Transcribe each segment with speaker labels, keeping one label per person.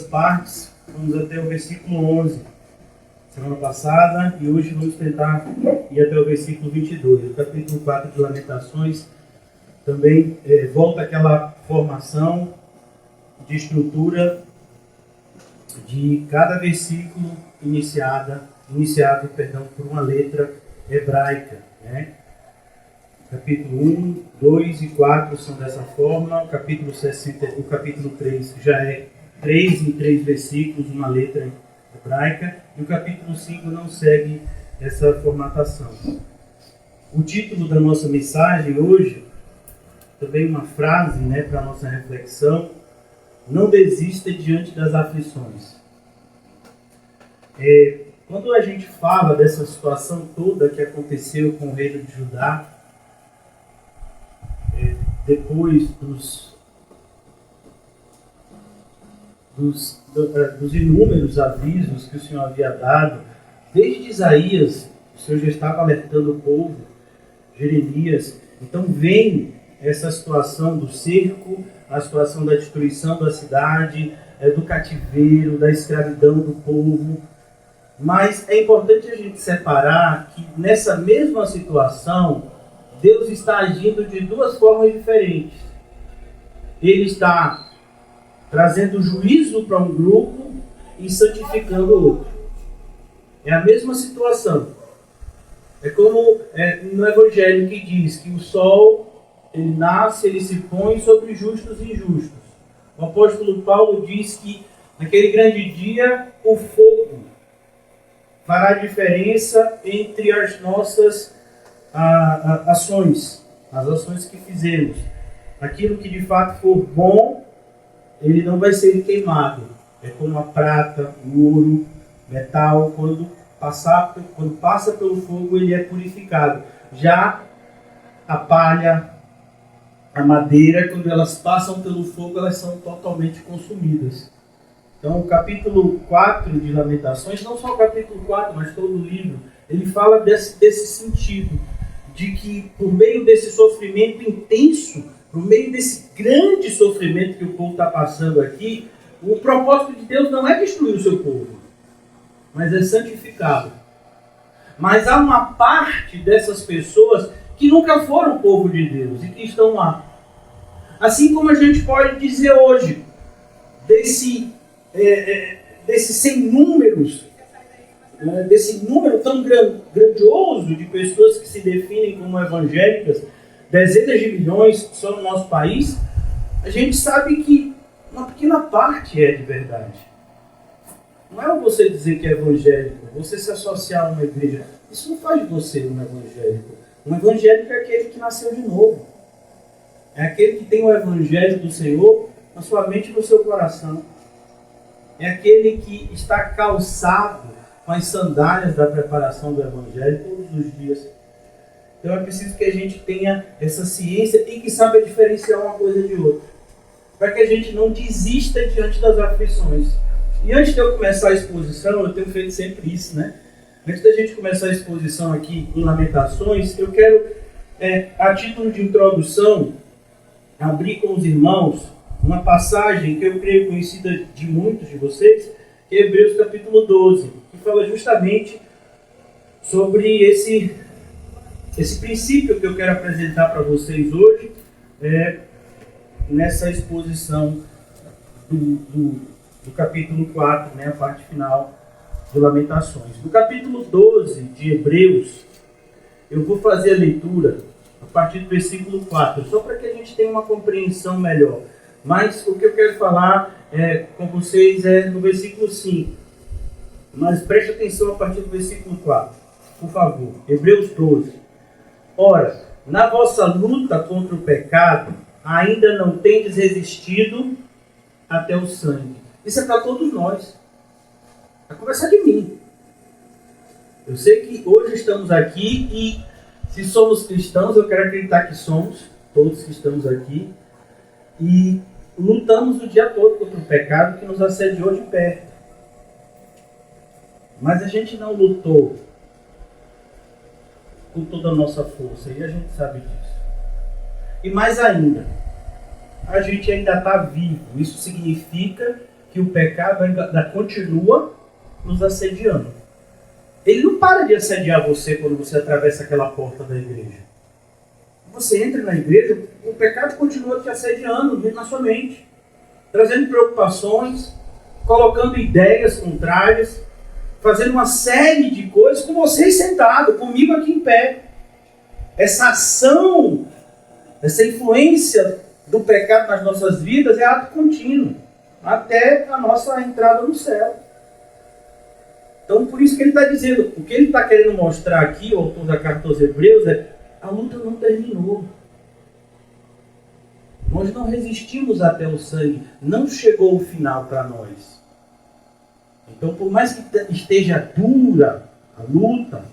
Speaker 1: partes, vamos até o versículo 11, semana passada, e hoje vamos tentar ir até o versículo 22. O capítulo 4 de Lamentações também volta àquela formação de estrutura de cada versículo iniciado por uma letra hebraica, né? Capítulo 1, 2 e 4 são dessa forma. O capítulo 3 já é 3 em 3 versículos, uma letra hebraica. E o capítulo 5 não segue essa formatação. O título da nossa mensagem hoje, também uma frase, né, para a nossa reflexão: não desista diante das aflições. Quando a gente fala dessa situação toda que aconteceu com o reino de Judá, depois dos inúmeros avisos que o Senhor havia dado, desde Isaías, o Senhor já estava alertando o povo, Jeremias. Então vem essa situação do cerco, a situação da destruição da cidade, do cativeiro, da escravidão do povo. Mas é importante a gente separar que nessa mesma situação, Deus está agindo de duas formas diferentes. Ele está trazendo juízo para um grupo e santificando o outro. É a mesma situação. É como no Evangelho que diz que o sol, ele nasce, ele se põe sobre justos e injustos. O apóstolo Paulo diz que naquele grande dia o fogo fará diferença entre as nossas ações, as ações que fizemos. Aquilo que de fato for bom, ele não vai ser queimado. É como a prata, o ouro, metal, quando passa pelo fogo, ele é purificado. Já a palha, a madeira, quando elas passam pelo fogo, elas são totalmente consumidas. Então, o capítulo 4 de Lamentações, não só o capítulo 4, mas todo o livro, ele fala desse sentido, de que por meio desse sofrimento intenso, por meio desse grande sofrimento que o povo está passando aqui, o propósito de Deus não é destruir o seu povo, mas é santificá-lo. Mas há uma parte dessas pessoas que nunca foram o povo de Deus e que estão lá. Assim como a gente pode dizer hoje, desses sem números, desse número tão grandioso de pessoas que se definem como evangélicas, dezenas de milhões só no nosso país, a gente sabe que uma pequena parte é de verdade. Não é você dizer que é evangélico, você se associar a uma igreja. Isso não faz de você um evangélico. Um evangélico é aquele que nasceu de novo. É aquele que tem o evangelho do Senhor na sua mente e no seu coração. É aquele que está calçado com as sandálias da preparação do evangelho todos os dias. Então é preciso que a gente tenha essa ciência e que saiba diferenciar uma coisa de outra, para que a gente não desista diante das aflições. E antes de eu começar a exposição, eu tenho feito sempre isso, né? Antes da gente começar a exposição aqui em Lamentações, eu quero, a título de introdução, abrir com os irmãos uma passagem que eu creio conhecida de muitos de vocês, que é Hebreus capítulo 12, que fala justamente sobre esse princípio que eu quero apresentar para vocês hoje, nessa exposição do capítulo 4, né, a parte final de Lamentações. No capítulo 12 de Hebreus, eu vou fazer a leitura a partir do versículo 4, só para que a gente tenha uma compreensão melhor. Mas o que eu quero falar com vocês é no versículo 5. Mas preste atenção a partir do versículo 4, por favor. Hebreus 12. Ora, na vossa luta contra o pecado, ainda não tendes resistido até o sangue. Isso é para todos nós. A começar de mim. Eu sei que hoje estamos aqui e, se somos cristãos, eu quero acreditar que somos, todos que estamos aqui, e lutamos o dia todo contra o pecado que nos assediou de perto. Mas a gente não lutou com toda a nossa força, e a gente sabe disso. E mais ainda, a gente ainda está vivo. Isso significa que o pecado ainda continua nos assediando. Ele não para de assediar você quando você atravessa aquela porta da igreja. Você entra na igreja, o pecado continua te assediando na sua mente, trazendo preocupações, colocando ideias contrárias, fazendo uma série de coisas com você sentado, comigo aqui em pé. Essa ação, essa influência do pecado nas nossas vidas é ato contínuo, até a nossa entrada no céu. Então, por isso que ele está dizendo, o que ele está querendo mostrar aqui, o autor da carta aos Hebreus, é a luta não terminou. Nós não resistimos até o sangue, não chegou o final para nós. Então, por mais que esteja dura a luta,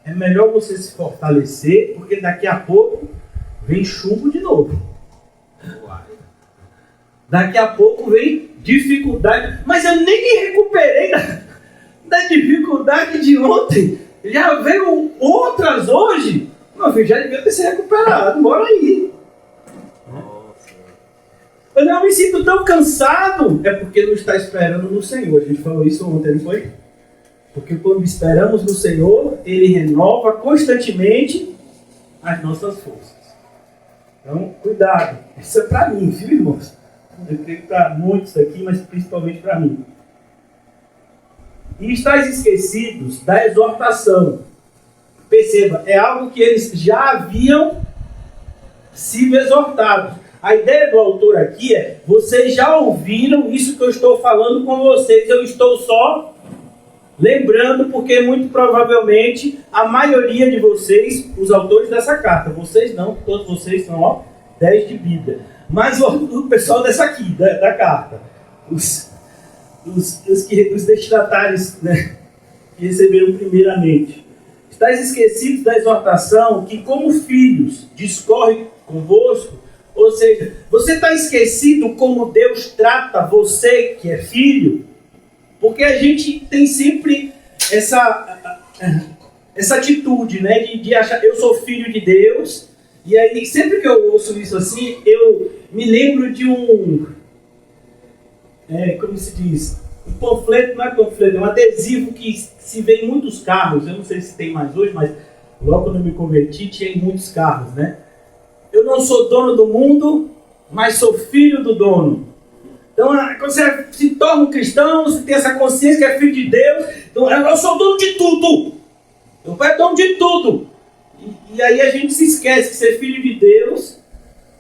Speaker 1: é melhor você se fortalecer, porque daqui a pouco vem chumbo de novo. Daqui a pouco vem dificuldade. Mas eu nem me recuperei da dificuldade de ontem. Já veio outras hoje. Meu filho, já devia ter se recuperado. Bora aí. Eu não me sinto tão cansado. É porque não está esperando no Senhor. A gente falou isso ontem, não foi? Porque quando esperamos no Senhor, Ele renova constantemente as nossas forças. Então, cuidado. Isso é para mim, viu, irmãos? Eu creio que para muitos aqui, mas principalmente para mim. E estáis esquecidos da exortação. Perceba, é algo que eles já haviam sido exortados. A ideia do autor aqui é, vocês já ouviram isso que eu estou falando com vocês, eu estou só lembrando, porque muito provavelmente a maioria de vocês, os autores dessa carta, vocês não, todos vocês são 10 de Bíblia, mas o pessoal dessa aqui, da carta, os destinatários, né, que receberam primeiramente. Estais esquecidos da exortação que, como filhos, discorre convosco. Ou seja, você está esquecido como Deus trata você, que é filho? Porque a gente tem sempre essa atitude, né, de achar, eu sou filho de Deus, e aí sempre que eu ouço isso assim, eu me lembro de como se diz, um panfleto, não é panfleto, é um adesivo que se vê em muitos carros, eu não sei se tem mais hoje, mas logo quando eu me converti tinha em muitos carros, né? Eu não sou dono do mundo, mas sou filho do dono. Então, quando você se torna um cristão, você tem essa consciência que é filho de Deus, então eu sou dono de tudo. Meu pai é dono de tudo. E aí a gente se esquece que ser filho de Deus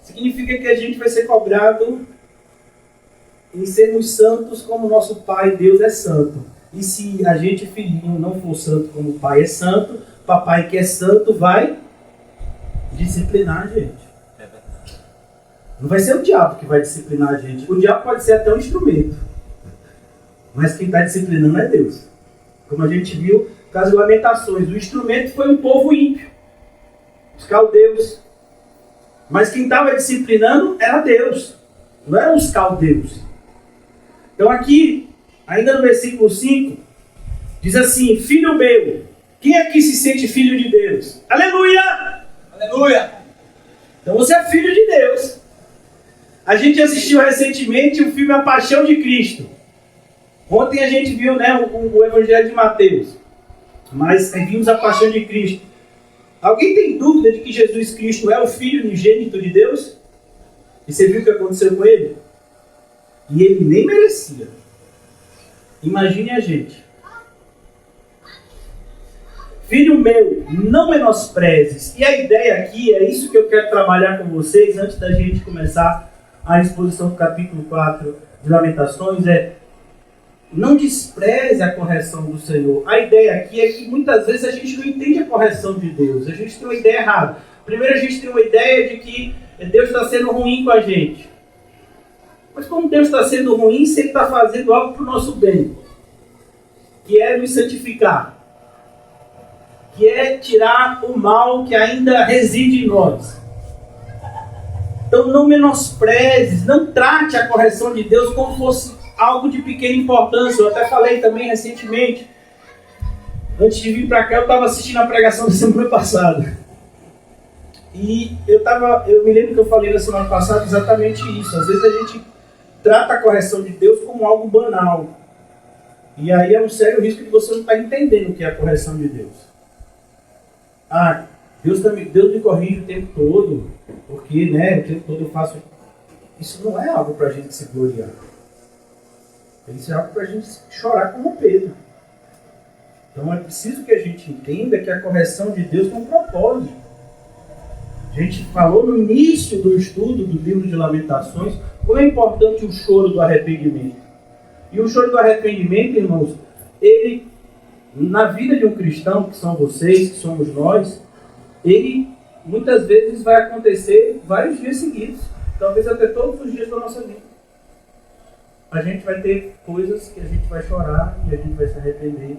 Speaker 1: significa que a gente vai ser cobrado em sermos santos como nosso Pai, Deus, é santo. E se a gente, filhinho, não for santo como o Pai é santo, papai que é santo vai disciplinar a gente. Não vai ser o diabo que vai disciplinar a gente. O diabo pode ser até um instrumento. Mas quem está disciplinando é Deus. Como a gente viu no caso de Lamentações, o instrumento foi um povo ímpio, os caldeus. Mas quem estava disciplinando era Deus, não eram os caldeus. Então aqui, ainda no versículo 5, diz assim: filho meu, quem aqui se sente filho de Deus? Aleluia! Aleluia! Então você é filho de Deus. A gente assistiu recentemente o filme A Paixão de Cristo. Ontem a gente viu, né, o Evangelho de Mateus. Mas vimos a Paixão de Cristo. Alguém tem dúvida de que Jesus Cristo é o Filho unigênito de Deus? E você viu o que aconteceu com ele? E ele nem merecia. Imagine a gente. Filho meu, não menosprezes. E a ideia aqui, é isso que eu quero trabalhar com vocês antes da gente começar a exposição do capítulo 4 de Lamentações, não despreze a correção do Senhor. A ideia aqui é que muitas vezes a gente não entende a correção de Deus. A gente tem uma ideia errada. Primeiro a gente tem uma ideia de que Deus está sendo ruim com a gente. Mas como Deus está sendo ruim, se Ele está fazendo algo para o nosso bem, que é nos santificar, que é tirar o mal que ainda reside em nós. Então não menosprezes, não trate a correção de Deus como fosse algo de pequena importância. Eu até falei também recentemente, antes de vir para cá, eu estava assistindo a pregação da semana passada. E eu me lembro que eu falei na semana passada exatamente isso. Às vezes a gente trata a correção de Deus como algo banal. E aí é um sério risco de você não estar entendendo o que é a correção de Deus. Ah, Deus me corrige o tempo todo, porque o tempo todo eu faço... Isso não é algo para a gente se gloriar. Isso é algo para a gente chorar como Pedro. Então é preciso que a gente entenda que a correção de Deus tem um propósito. A gente falou no início do estudo do livro de Lamentações como é importante o choro do arrependimento. E o choro do arrependimento, irmãos, ele, na vida de um cristão, que são vocês, que somos nós, ele muitas vezes vai acontecer vários dias seguidos. Talvez até todos os dias da nossa vida. A gente vai ter coisas que a gente vai chorar e a gente vai se arrepender.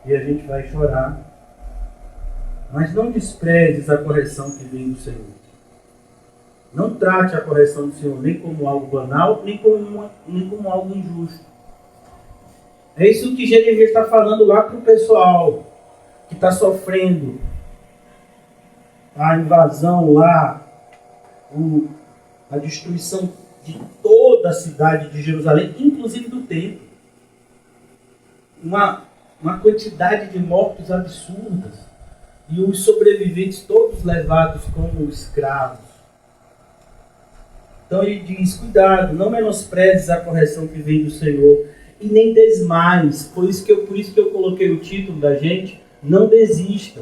Speaker 1: E a gente vai chorar. Mas não desprezes a correção que vem do Senhor. Não trate a correção do Senhor nem como algo banal, nem como algo injusto. É isso que Jeremias está falando lá para o pessoal que está sofrendo a invasão lá, a destruição de toda a cidade de Jerusalém, inclusive do templo. Uma quantidade de mortos absurdas. E os sobreviventes todos levados como escravos. Então ele diz, cuidado, não menosprezes a correção que vem do Senhor. E nem desmaies. Por isso que eu coloquei o título da gente, não desista.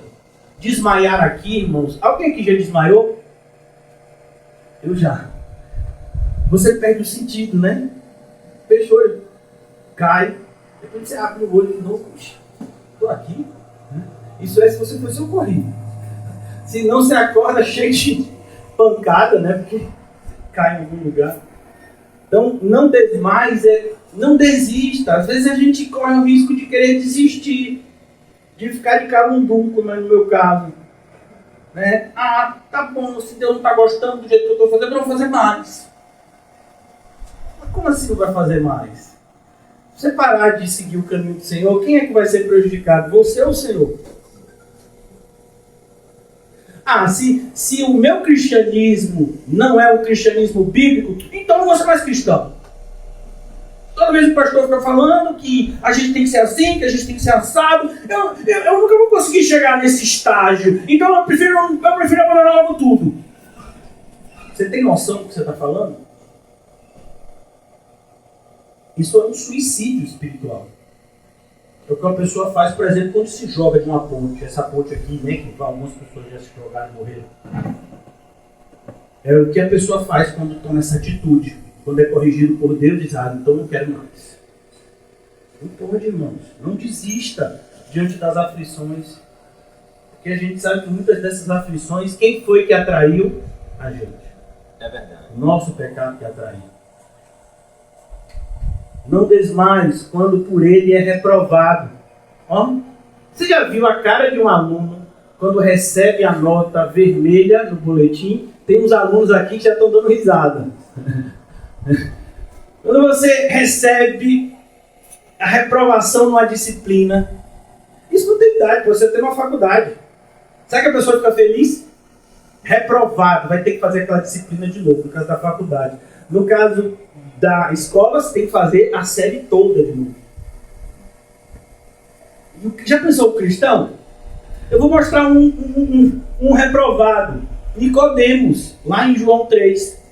Speaker 1: Desmaiar aqui, irmãos. Alguém aqui já desmaiou? Eu já. Você perde o sentido, né? Fechou, cai. Depois você abre o olho de novo. Estou aqui. Isso é se você for socorrido. Se não, você acorda cheio de pancada, né? Porque cai em algum lugar. Então, não desmais, não desista. Às vezes a gente corre o risco de querer desistir. De ficar de calundum, como é no meu caso. Né? Ah, tá bom, se Deus não está gostando do jeito que eu estou fazendo, eu vou fazer mais. Mas como assim não vai fazer mais? Se você parar de seguir o caminho do Senhor, quem é que vai ser prejudicado? Você ou o Senhor? Ah, se o meu cristianismo não é o cristianismo bíblico, então eu não vou ser mais cristão. Toda vez que o pastor fica falando que a gente tem que ser assim, que a gente tem que ser assado, eu nunca vou conseguir chegar nesse estágio. Então eu prefiro abandonar logo tudo. Você tem noção do que você está falando? Isso é um suicídio espiritual. É o que uma pessoa faz, por exemplo, quando se joga de uma ponte. Essa ponte aqui, né, que algumas pessoas já se jogaram e morreram. É o que a pessoa faz quando toma essa atitude. Quando é corrigido por Deus, diz, então não quero mais. Não pode, irmãos. Não desista diante das aflições. Porque a gente sabe que muitas dessas aflições, quem foi que atraiu? A gente.
Speaker 2: É verdade.
Speaker 1: O nosso pecado que atraiu. Não desmaies quando por ele é reprovado. Ó, você já viu a cara de um aluno quando recebe a nota vermelha no boletim? Tem uns alunos aqui que já estão dando risada. Quando você recebe a reprovação numa disciplina, isso não tem idade, você tem uma faculdade. Sabe que a pessoa fica feliz? Reprovado, vai ter que fazer aquela disciplina de novo, no caso da faculdade. No caso da escola, você tem que fazer a série toda de novo. Já pensou o cristão? Eu vou mostrar um reprovado, Nicodemos, lá em João 3.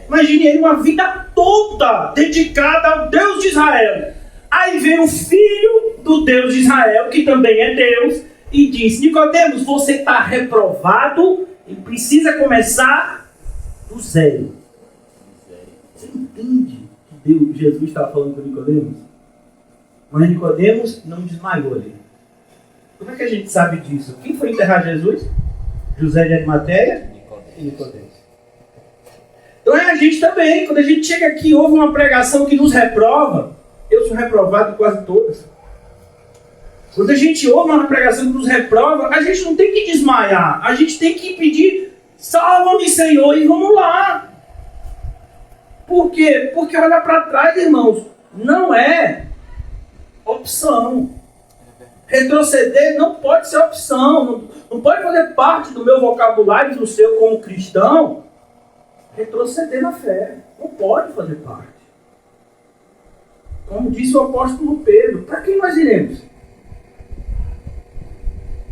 Speaker 1: Imagine ele uma vida toda dedicada ao Deus de Israel. Aí vem o filho do Deus de Israel, que também é Deus, e diz, Nicodemos, você está reprovado e precisa começar do zero. Você entende que Jesus estava falando com Nicodemos? Mas Nicodemos não desmaiou ali. Como é que a gente sabe disso? Quem foi enterrar Jesus? José de Arimateia e Nicodemos. Então é a gente também. Quando a gente chega aqui e ouve uma pregação que nos reprova, eu sou reprovado em quase todas. Quando a gente ouve uma pregação que nos reprova, a gente não tem que desmaiar. A gente tem que pedir, salva-me, Senhor, e vamos lá. Por quê? Porque olha para trás, irmãos, não é opção. Retroceder não pode ser opção. Não pode fazer parte do meu vocabulário, do seu como cristão. Retroceder na fé. Não pode fazer parte. Como disse o apóstolo Pedro, para quem nós iremos?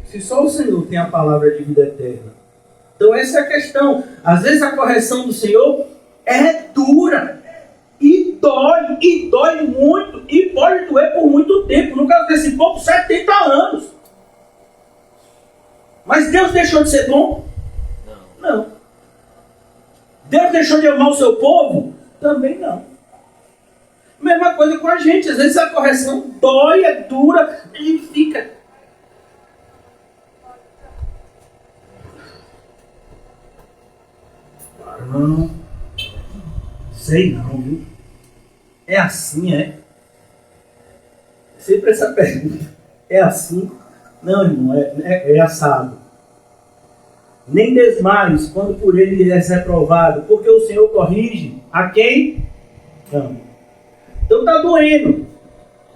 Speaker 1: Se só o Senhor tem a palavra de vida eterna. Então essa é a questão. Às vezes a correção do Senhor é dura. E dói muito. E pode doer por muito tempo. No caso desse povo, 70 anos. Mas Deus deixou de ser bom? Não. Deus deixou de amar o seu povo? Também não. Mesma coisa com a gente. Às vezes a correção dói, é dura. A gente fica... Não. Sei não, viu? É assim, é? Sempre essa pergunta. É assim? Não, irmão, é assado. Nem desmaies quando por ele és reprovado, porque o Senhor corrige a quem ama. Então está doendo,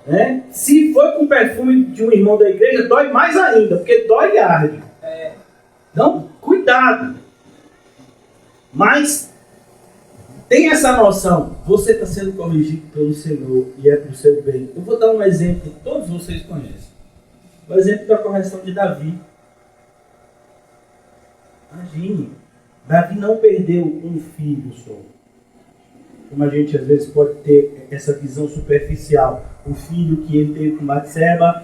Speaker 1: né? Se foi com o perfume de um irmão da igreja, dói mais ainda, porque dói e arde. Então, cuidado. Mas tem essa noção, você está sendo corrigido pelo Senhor e é para o seu bem. Eu vou dar um exemplo que todos vocês conhecem. O exemplo da correção de Davi. Imagine, Davi não perdeu um filho só. Como a gente às vezes pode ter essa visão superficial. O filho que ele teve com Batseba,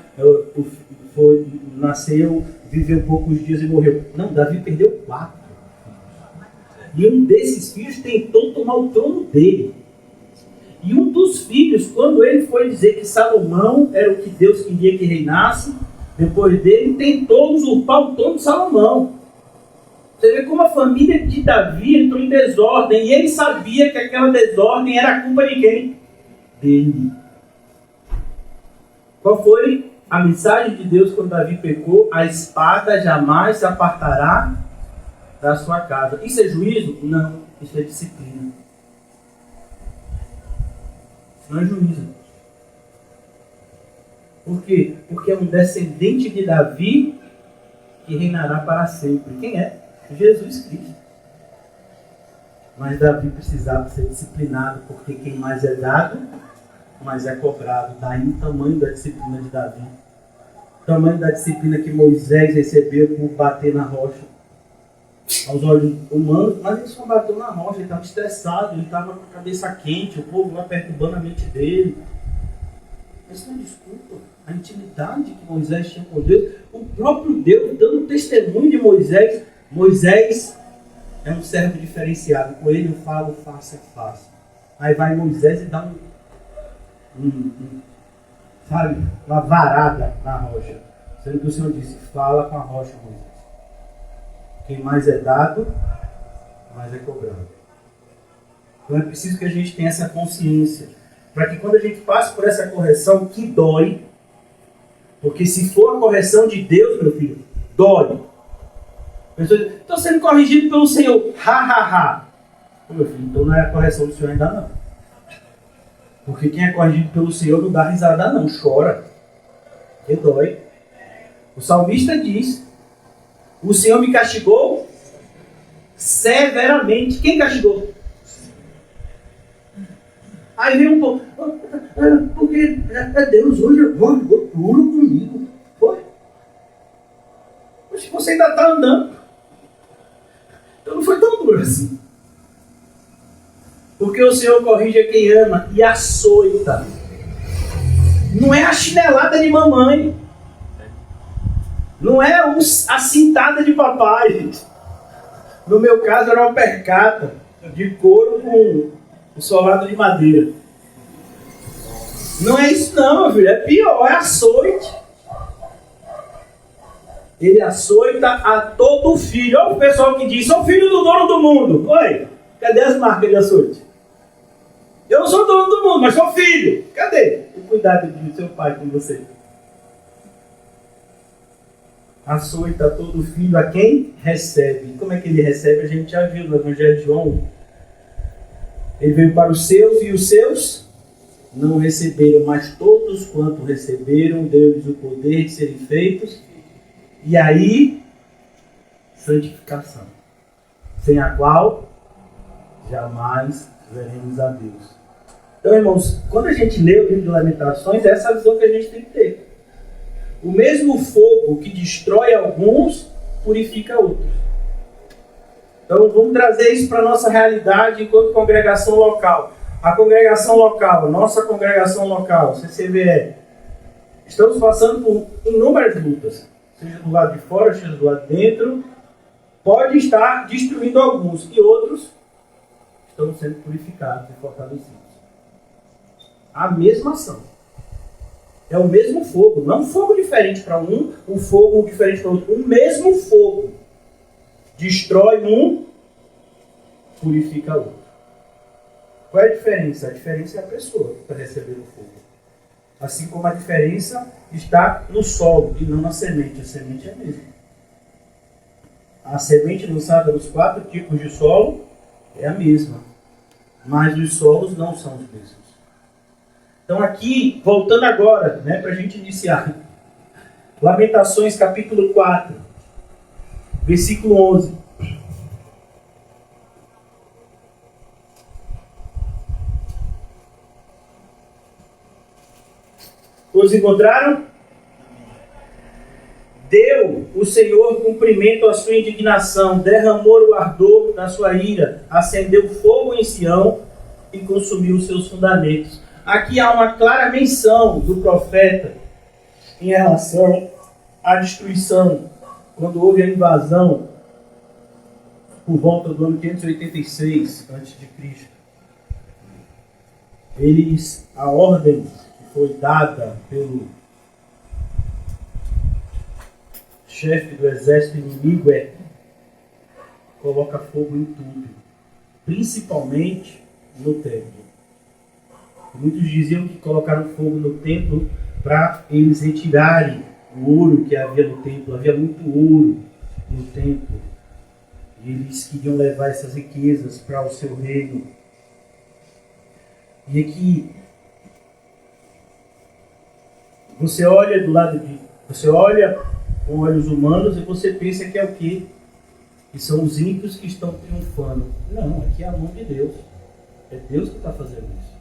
Speaker 1: nasceu, viveu poucos dias e morreu. Não, Davi perdeu 4. E um desses filhos tentou tomar o trono dele. E um dos filhos, quando ele foi dizer que Salomão era o que Deus queria que reinasse, depois dele, tentou usurpar o trono de Salomão. Você vê como a família de Davi entrou em desordem. E ele sabia que aquela desordem era a culpa de quem? Dele. Qual foi a mensagem de Deus quando Davi pecou? A espada jamais se apartará da sua casa. Isso é juízo? Não. Isso é disciplina. Não é juízo. Por quê? Porque é um descendente de Davi que reinará para sempre. Quem é? Jesus Cristo. Mas Davi precisava ser disciplinado, porque quem mais é dado, mais é cobrado. Daí o tamanho da disciplina de Davi. O tamanho da disciplina que Moisés recebeu por bater na rocha. Aos olhos humanos, mas ele só bateu na rocha, ele estava estressado, ele estava com a cabeça quente, o povo lá perturbando a mente dele. Mas não desculpa a intimidade que Moisés tinha com Deus, o próprio Deus dando testemunho de Moisés. Moisés é um servo diferenciado, com ele eu falo face a face. Aí vai Moisés e dá sabe, uma varada na rocha, sendo que o Senhor disse, fala com a rocha, Moisés. Quem mais é dado, mais é cobrado. Então é preciso que a gente tenha essa consciência, para que quando a gente passe por essa correção, que dói, porque se for a correção de Deus, meu filho, dói. Estou sendo corrigido pelo Senhor, meu filho, então não é a correção do Senhor ainda não. Porque quem é corrigido pelo Senhor não dá risada não, chora, porque dói. O salmista diz, o Senhor me castigou severamente. Quem castigou? Aí vem um pouco, porque é Deus hoje, jogou duro comigo. Foi? Mas você ainda está andando. Então não foi tão duro assim. Porque o Senhor corrige a quem ama e açoita. Não é a chinelada de mamãe. Não é a cintada de papai. No meu caso era uma percata de couro com um solado de madeira. Não é isso não, meu filho. É pior, é açoite. Ele açoita a todo filho. Olha o pessoal que diz, sou filho do dono do mundo. Oi, cadê as marcas de açoite? Eu não sou dono do mundo, mas sou filho. Cadê o cuidado de seu pai com você? Açoita todo filho a quem recebe. Como é que ele recebe? A gente já viu no Evangelho de João. Ele veio para os seus e os seus não receberam, mas todos quanto receberam, deu-lhes o poder de serem feitos. E aí, santificação, sem a qual jamais veremos a Deus. Então, irmãos, quando a gente lê o livro de Lamentações, é essa visão que a gente tem que ter. O mesmo fogo que destrói alguns, purifica outros. Então, vamos trazer isso para a nossa realidade enquanto congregação local. A congregação local, nossa congregação local, CCVE, estamos passando por inúmeras lutas, seja do lado de fora, seja do lado de dentro. Pode estar destruindo alguns, e outros estão sendo purificados e fortalecidos. A mesma ação. É o mesmo fogo, não um fogo diferente para um fogo diferente para outro. O mesmo fogo destrói um, purifica outro. Qual é a diferença? A diferença é a pessoa que está recebendo o fogo. Assim como a diferença está no solo e não na semente. A semente é a mesma. A semente lançada nos 4 tipos de solo é a mesma. Mas os solos não são os mesmos. Então aqui, voltando agora, para a gente iniciar. Lamentações capítulo 4, versículo 11. Todos encontraram? Deu o Senhor cumprimento à sua indignação, derramou o ardor da sua ira, acendeu fogo em Sião e consumiu os seus fundamentos. Aqui há uma clara menção do profeta em relação à destruição, quando houve a invasão por volta do ano 586 a.C. A ordem que foi dada pelo chefe do exército inimigo coloca fogo em tudo, principalmente no templo. Muitos diziam que colocaram fogo no templo para eles retirarem o ouro que havia no templo. Havia muito ouro no templo. E eles queriam levar essas riquezas para o seu reino. E aqui você olha você olha com olhos humanos e você pensa que é o quê? Que são os ímpios que estão triunfando. Não, aqui é a mão de Deus. É Deus que está fazendo isso.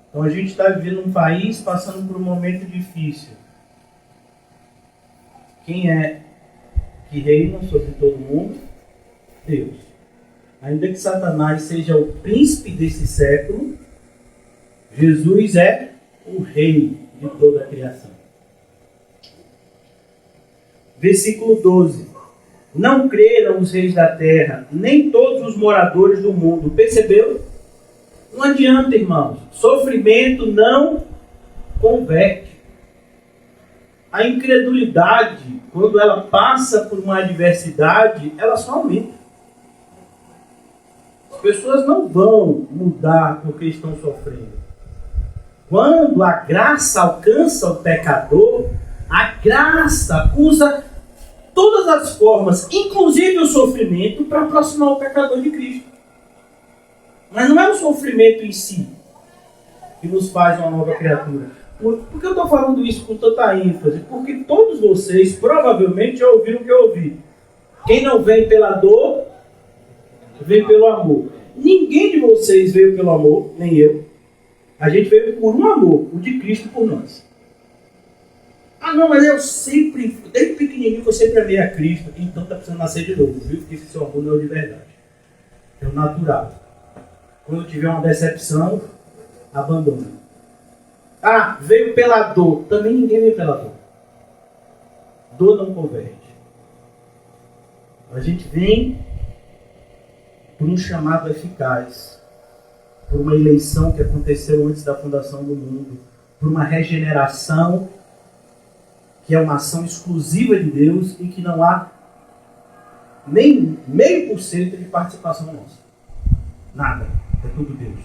Speaker 1: Então a gente está vivendo um país passando por um momento difícil. Quem é que reina sobre todo mundo? Deus. Ainda que Satanás seja o príncipe desse século, Jesus é o rei de toda a criação. Versículo 12. Não creram os reis da terra, nem todos os moradores do mundo. Percebeu? Não adianta, irmãos. Sofrimento não converte. A incredulidade, quando ela passa por uma adversidade, ela só aumenta. As pessoas não vão mudar porque estão sofrendo. Quando a graça alcança o pecador, a graça usa todas as formas, inclusive o sofrimento, para aproximar o pecador de Cristo. Mas não é o sofrimento em si que nos faz uma nova criatura. Por que eu estou falando isso com tanta ênfase? Porque todos vocês provavelmente já ouviram o que eu ouvi. Quem não vem pela dor, vem pelo amor. Ninguém de vocês veio pelo amor, nem eu. A gente veio por um amor, o de Cristo por nós. Ah não, mas eu sempre, desde pequenininho eu sempre amei a Cristo, então está precisando nascer de novo, viu? Porque esse seu amor não é o de verdade. É o natural. Quando tiver uma decepção, abandona. Ah, veio pela dor. Também ninguém veio pela dor. Dor não converte. A gente vem por um chamado eficaz, por uma eleição que aconteceu antes da fundação do mundo, por uma regeneração que é uma ação exclusiva de Deus e que não há nem 0,5% de participação nossa. Nada. É tudo Deus.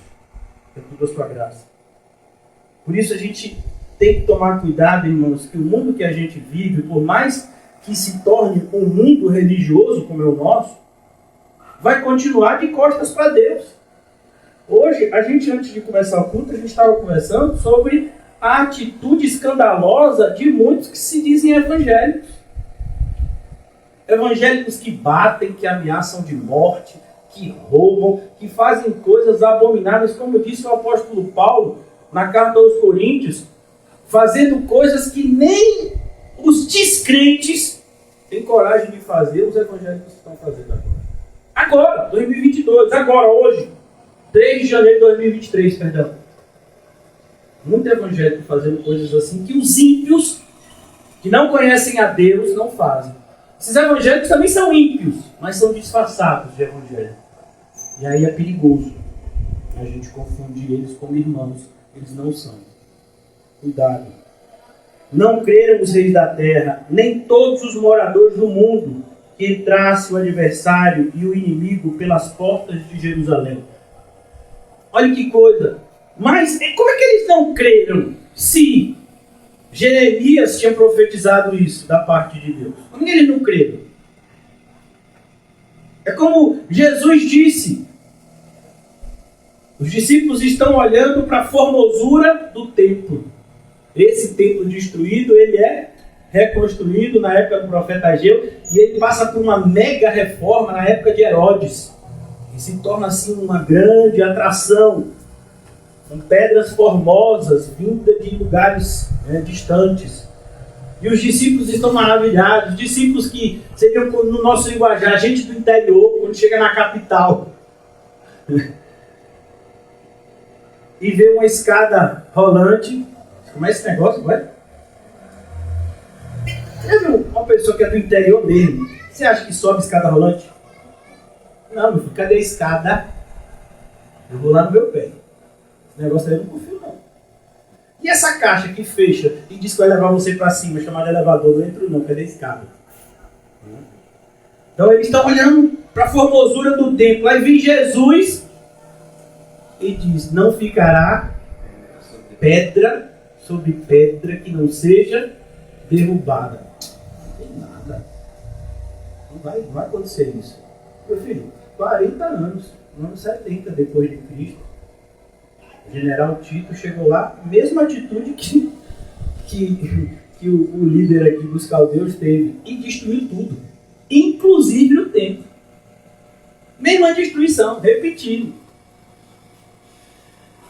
Speaker 1: É tudo a sua graça. Por isso a gente tem que tomar cuidado, irmãos, que o mundo que a gente vive, por mais que se torne um mundo religioso como é o nosso, vai continuar de costas para Deus. Hoje, antes de começar o culto, a gente estava conversando sobre a atitude escandalosa de muitos que se dizem evangélicos. Evangélicos que batem, que ameaçam de morte, que roubam, que fazem coisas abomináveis, como disse o apóstolo Paulo na carta aos Coríntios, fazendo coisas que nem os descrentes têm coragem de fazer, os evangélicos estão fazendo agora. Agora, 2022, agora, hoje, 3 de janeiro de 2023, perdão. Muito evangélico fazendo coisas assim que os ímpios, que não conhecem a Deus, não fazem. Esses evangélicos também são ímpios, mas são disfarçados de evangélicos. E aí é perigoso a gente confundir eles como irmãos. Eles não são. Cuidado. Não creram os reis da terra, nem todos os moradores do mundo, que entrasse o adversário e o inimigo pelas portas de Jerusalém. Olha que coisa. Mas como é que eles não creram se Jeremias tinha profetizado isso da parte de Deus? Como eles não creram? É como Jesus disse. Os discípulos estão olhando para a formosura do templo. Esse templo destruído, ele é reconstruído na época do profeta Ageu e ele passa por uma mega reforma na época de Herodes. E se torna assim uma grande atração, com pedras formosas, vindas de lugares distantes. E os discípulos estão maravilhados, discípulos que seriam, no nosso linguajar, gente do interior, quando chega na capital. E vê uma escada rolante. Como é esse negócio, vai? Você viu uma pessoa que é do interior mesmo? Você acha que sobe escada rolante? Não, meu filho, cadê a escada? Eu vou lá no meu pé. Esse negócio aí eu não confio, não. E essa caixa que fecha e diz que vai levar você para cima, chamada elevador, não entro não, cadê a escada? Então eles estão olhando para a formosura do templo. Aí vem Jesus e diz, não ficará pedra sobre pedra que não seja derrubada. Não tem nada. Não vai acontecer isso. Meu filho, 40 anos, no ano 70 depois de Cristo, o general Tito chegou lá, mesma atitude que o líder aqui dos caldeus teve, e destruiu tudo, inclusive o templo. Mesma destruição, repetindo.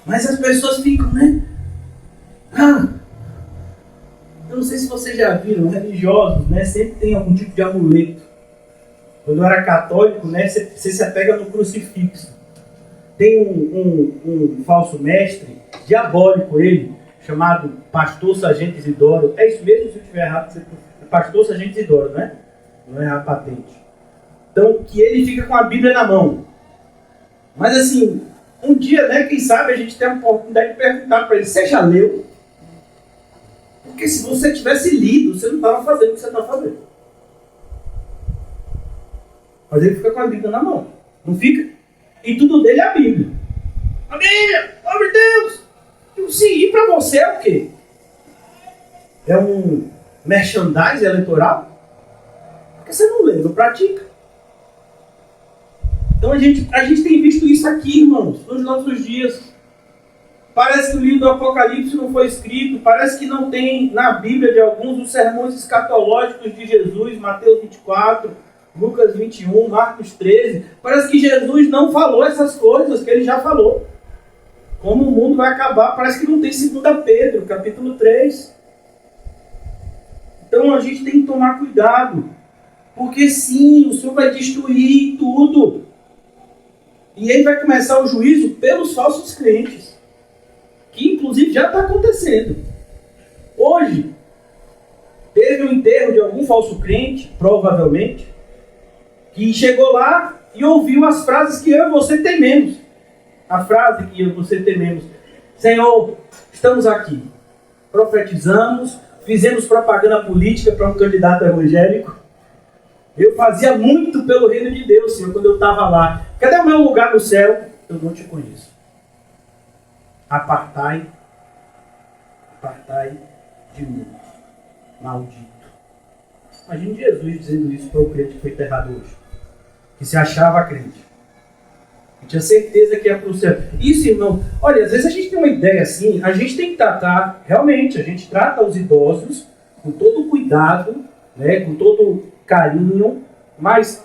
Speaker 1: Mas as pessoas ficam, né? Eu não sei se vocês já viram, religiosos, né? Sempre tem algum tipo de amuleto. Quando eu era católico, né? Você se apega no crucifixo. Tem um falso mestre, diabólico ele, chamado Pastor Sargento Isidoro. É isso mesmo? Se eu estiver errado, é Pastor Sargento Isidoro, né? Não é a patente. Então, que ele fica com a Bíblia na mão. Mas assim, um dia, né, quem sabe a gente tem a oportunidade de perguntar para ele, você já leu? Porque se você tivesse lido, você não estava fazendo o que você está fazendo. Mas ele fica com a Bíblia na mão. Não fica? E tudo dele é a Bíblia. A Bíblia! Oh, meu Deus! Sim, e para você é o quê? É um merchandising eleitoral? Porque você não lê, não pratica. Então a gente tem visto isso aqui, irmãos, nos nossos dias. Parece que o livro do Apocalipse não foi escrito, parece que não tem na Bíblia de alguns os sermões escatológicos de Jesus, Mateus 24, Lucas 21, Marcos 13. Parece que Jesus não falou essas coisas que ele já falou. Como o mundo vai acabar, parece que não tem 2 Pedro, capítulo 3. Então a gente tem que tomar cuidado, porque sim, o Senhor vai destruir tudo. E aí vai começar o juízo pelos falsos crentes, que inclusive já está acontecendo. Hoje, teve um enterro de algum falso crente, provavelmente, que chegou lá e ouviu as frases que eu e você tememos. A frase que eu e você tememos. Senhor, estamos aqui, profetizamos, fizemos propaganda política para um candidato evangélico. Eu fazia muito pelo reino de Deus, Senhor, quando eu estava lá. Cadê o meu lugar no céu? Eu não te conheço. Apartai de mim, maldito. Imagine Jesus dizendo isso para o crente que foi enterrado hoje, que se achava crente, que tinha certeza que ia para o céu. Isso, irmão, olha, às vezes a gente tem uma ideia assim, a gente tem que tratar, realmente, a gente trata os idosos com todo cuidado, né, com todo carinho, mas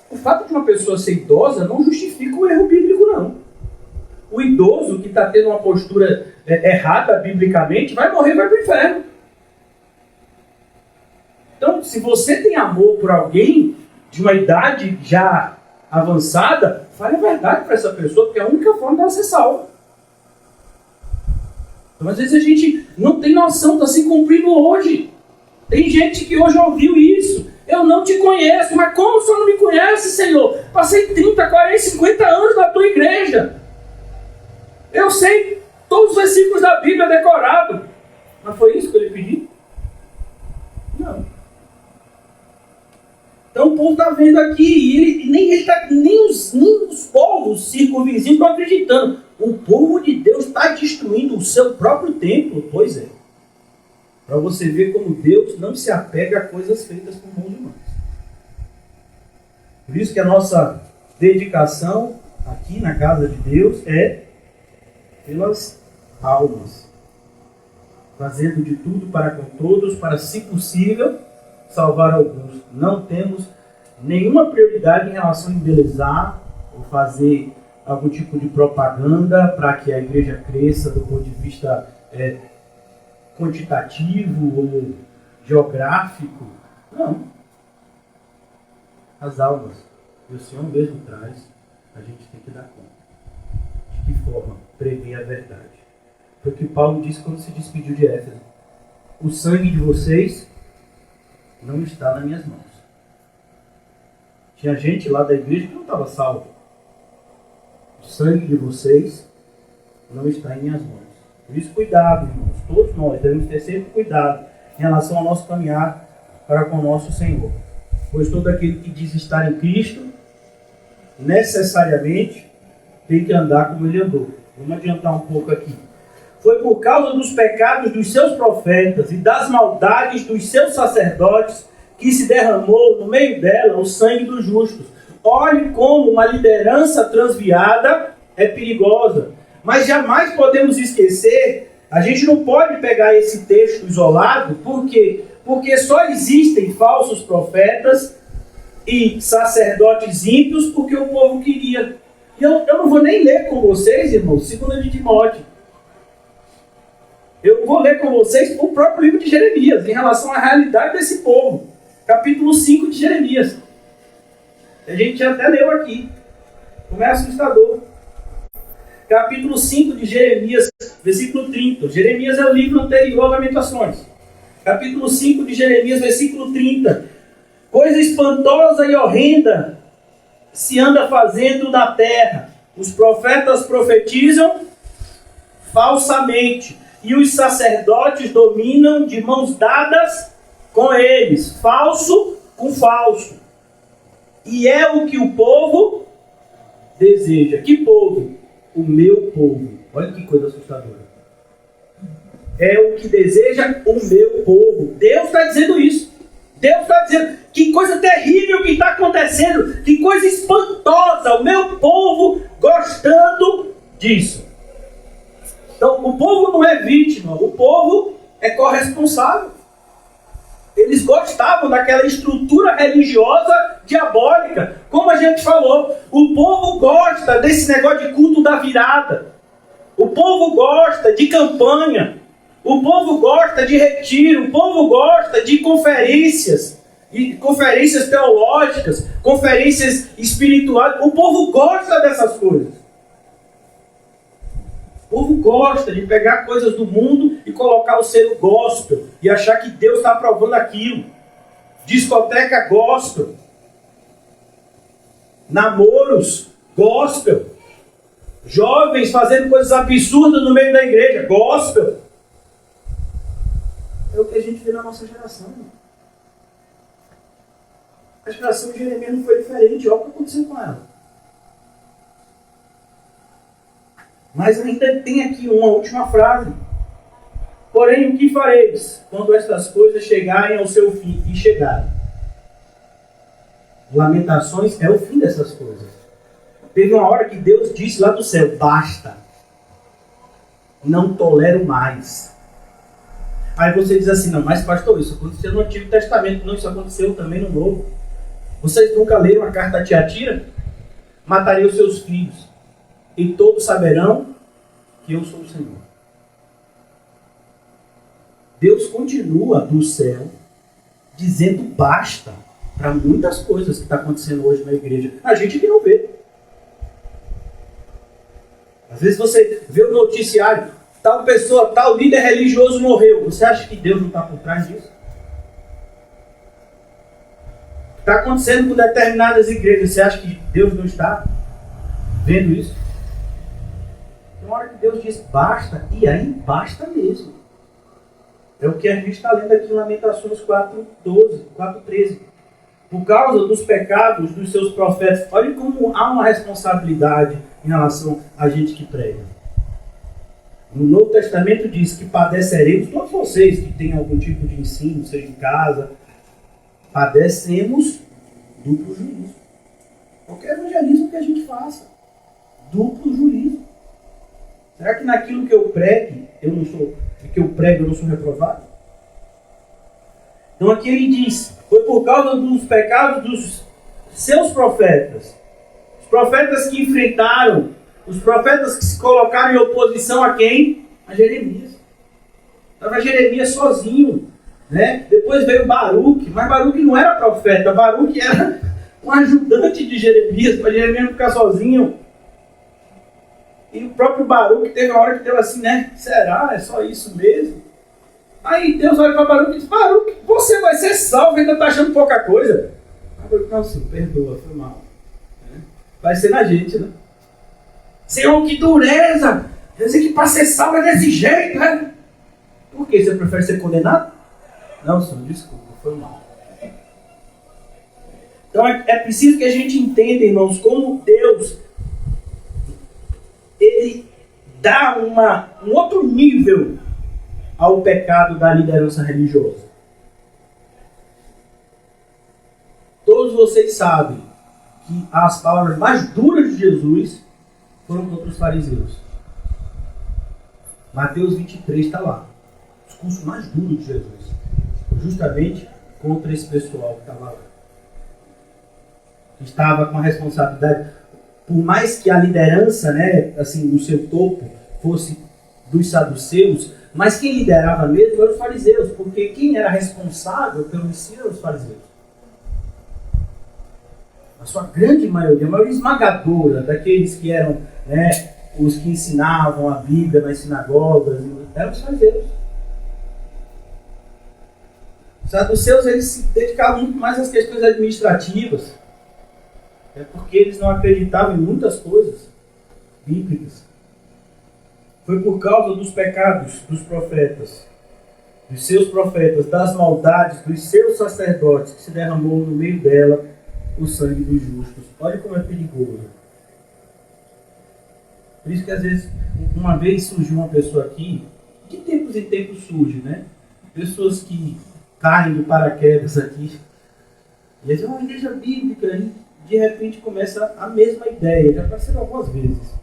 Speaker 1: O fato de uma pessoa ser idosa não justifica o erro bíblico, não. O idoso que está tendo uma postura errada biblicamente vai morrer e vai para o inferno. Então, se você tem amor por alguém de uma idade já avançada, fale a verdade para essa pessoa, porque é a única forma dela ser salva. Então, às vezes a gente não tem noção, está se cumprindo hoje. Tem gente que hoje ouviu isso. Eu não te conheço, mas como o senhor não me conhece, Senhor? Passei 30, 40, 50 anos na tua igreja. Eu sei todos os versículos da Bíblia decorados. Mas foi isso que ele pediu? Não. Então o povo está vendo aqui, e nem os povos circunvizinhos estão acreditando. O povo de Deus está destruindo o seu próprio templo. Pois é. Para você ver como Deus não se apega a coisas feitas por mãos humanas. Por isso que a nossa dedicação aqui na casa de Deus é pelas almas. Fazendo de tudo para com todos, para, se possível, salvar alguns. Não temos nenhuma prioridade em relação a embelezar ou fazer algum tipo de propaganda para que a igreja cresça do ponto de vista quantitativo ou geográfico. Não. As almas. E o Senhor mesmo traz, a gente tem que dar conta. De que forma? Prever a verdade. Foi o que Paulo disse quando se despediu de Éfeso. O sangue de vocês não está nas minhas mãos. Tinha gente lá da igreja que não estava salvo. O sangue de vocês não está em minhas mãos. Por isso, cuidado, irmãos. Todos nós devemos ter sempre cuidado em relação ao nosso caminhar para com o nosso Senhor. Pois todo aquele que diz estar em Cristo, necessariamente, tem que andar como ele andou. Vamos adiantar um pouco aqui. Foi por causa dos pecados dos seus profetas e das maldades dos seus sacerdotes que se derramou no meio dela o sangue dos justos. Olhe como uma liderança transviada é perigosa. Mas jamais podemos esquecer, a gente não pode pegar esse texto isolado, por quê? Porque só existem falsos profetas e sacerdotes ímpios porque o povo queria. E eu não vou nem ler com vocês, irmãos, 2 de Timóteo. Eu vou ler com vocês o próprio livro de Jeremias, em relação à realidade desse povo. Capítulo 5 de Jeremias. A gente já até leu aqui. Como é assustador. Capítulo 5 de Jeremias, versículo 30. Jeremias é o livro anterior a Lamentações. Capítulo 5 de Jeremias, versículo 30. Coisa espantosa e horrenda se anda fazendo na terra. Os profetas profetizam falsamente, e os sacerdotes dominam de mãos dadas com eles. Falso com falso. E é o que o povo deseja. Que povo? O meu povo. Olha que coisa assustadora. É o que deseja o meu povo. Deus está dizendo isso. Deus está dizendo, que coisa terrível que está acontecendo. Que coisa espantosa. O meu povo gostando disso. Então, o povo não é vítima. O povo é corresponsável. Eles gostavam daquela estrutura religiosa diabólica. Como a gente falou, o povo gosta desse negócio de culto da virada. O povo gosta de campanha. O povo gosta de retiro. O povo gosta de conferências. E conferências teológicas, conferências espirituais. O povo gosta dessas coisas. O povo gosta de pegar coisas do mundo e colocar o selo gospel e achar que Deus está aprovando aquilo. Discoteca gospel. Namoros gospel. Jovens fazendo coisas absurdas no meio da igreja gospel. É o que a gente vê na nossa geração. A geração de Jeremias não foi diferente. Olha o que aconteceu com ela. Mas ainda tem aqui uma última frase. Porém, o que fareis quando estas coisas chegarem ao seu fim? E chegarem. Lamentações é o fim dessas coisas. Teve uma hora que Deus disse lá do céu, basta. Não tolero mais. Aí você diz assim, não, mas pastor, isso aconteceu no Antigo Testamento. Não, isso aconteceu também no Novo. Vocês nunca leram a carta a Tiatira? Matarei os seus filhos, e todos saberão que eu sou o Senhor. Deus continua do céu dizendo basta para muitas coisas que estão acontecendo hoje na igreja. A gente que não vê. Às vezes você vê o noticiário, tal pessoa, tal líder religioso morreu. Você acha que Deus não está por trás disso? Está acontecendo com determinadas igrejas. Você acha que Deus não está vendo isso? Tem uma hora que Deus diz basta, e aí basta mesmo. É o que a gente está lendo aqui em Lamentações 4:12, 4:13. Por causa dos pecados dos seus profetas. Olha como há uma responsabilidade em relação a gente que prega. No Novo Testamento diz que padeceremos, todos vocês que têm algum tipo de ensino, seja em casa, padecemos duplo juízo. Qualquer evangelismo que a gente faça, duplo juízo. Será que naquilo que eu prego, eu não sou reprovado? Então aqui ele diz, foi por causa dos pecados dos seus profetas. Os profetas que enfrentaram, os profetas que se colocaram em oposição a quem? A Jeremias. Estava Jeremias sozinho. Né? Depois veio Baruque, mas Baruque não era profeta, Baruque era um ajudante de Jeremias, para Jeremias não ficar sozinho. E o próprio Baruque teve uma hora que deu assim, né? Será? É só isso mesmo? Aí Deus olha para Baruque e diz, Baruque, você vai ser salvo, ainda está achando pouca coisa. Baruque, não, senhor, perdoa, foi mal. Vai ser na gente, né? Senhor, que dureza! Quer dizer que para ser salvo é desse jeito, né? Por quê? Você prefere ser condenado? Não, senhor, desculpa, foi mal. Então é preciso que a gente entenda, irmãos, como Deus ele dá um outro nível ao pecado da liderança religiosa. Todos vocês sabem que as palavras mais duras de Jesus foram contra os fariseus. Mateus 23 está lá. O discurso mais duro de Jesus. Justamente contra esse pessoal que estava lá. Que estava com a responsabilidade. Por mais que a liderança, né, assim, no seu topo, fosse dos saduceus, mas quem liderava mesmo eram os fariseus, porque quem era responsável pelo ensino eram os fariseus. A sua grande maioria, a maioria esmagadora daqueles que eram, né, os que ensinavam a Bíblia nas sinagogas, eram os fariseus. Os saduceus, eles se dedicavam muito mais às questões administrativas, porque eles não acreditavam em muitas coisas bíblicas. Foi por causa dos pecados dos profetas, dos seus profetas, das maldades dos seus sacerdotes, que se derramou no meio dela o sangue dos justos. Olha como é perigoso. Por isso que às vezes, uma vez surgiu uma pessoa aqui, de tempos em tempos surge, né? Pessoas que caem do paraquedas aqui, e dizem, uma igreja bíblica, e de repente começa a mesma ideia, já apareceu algumas vezes.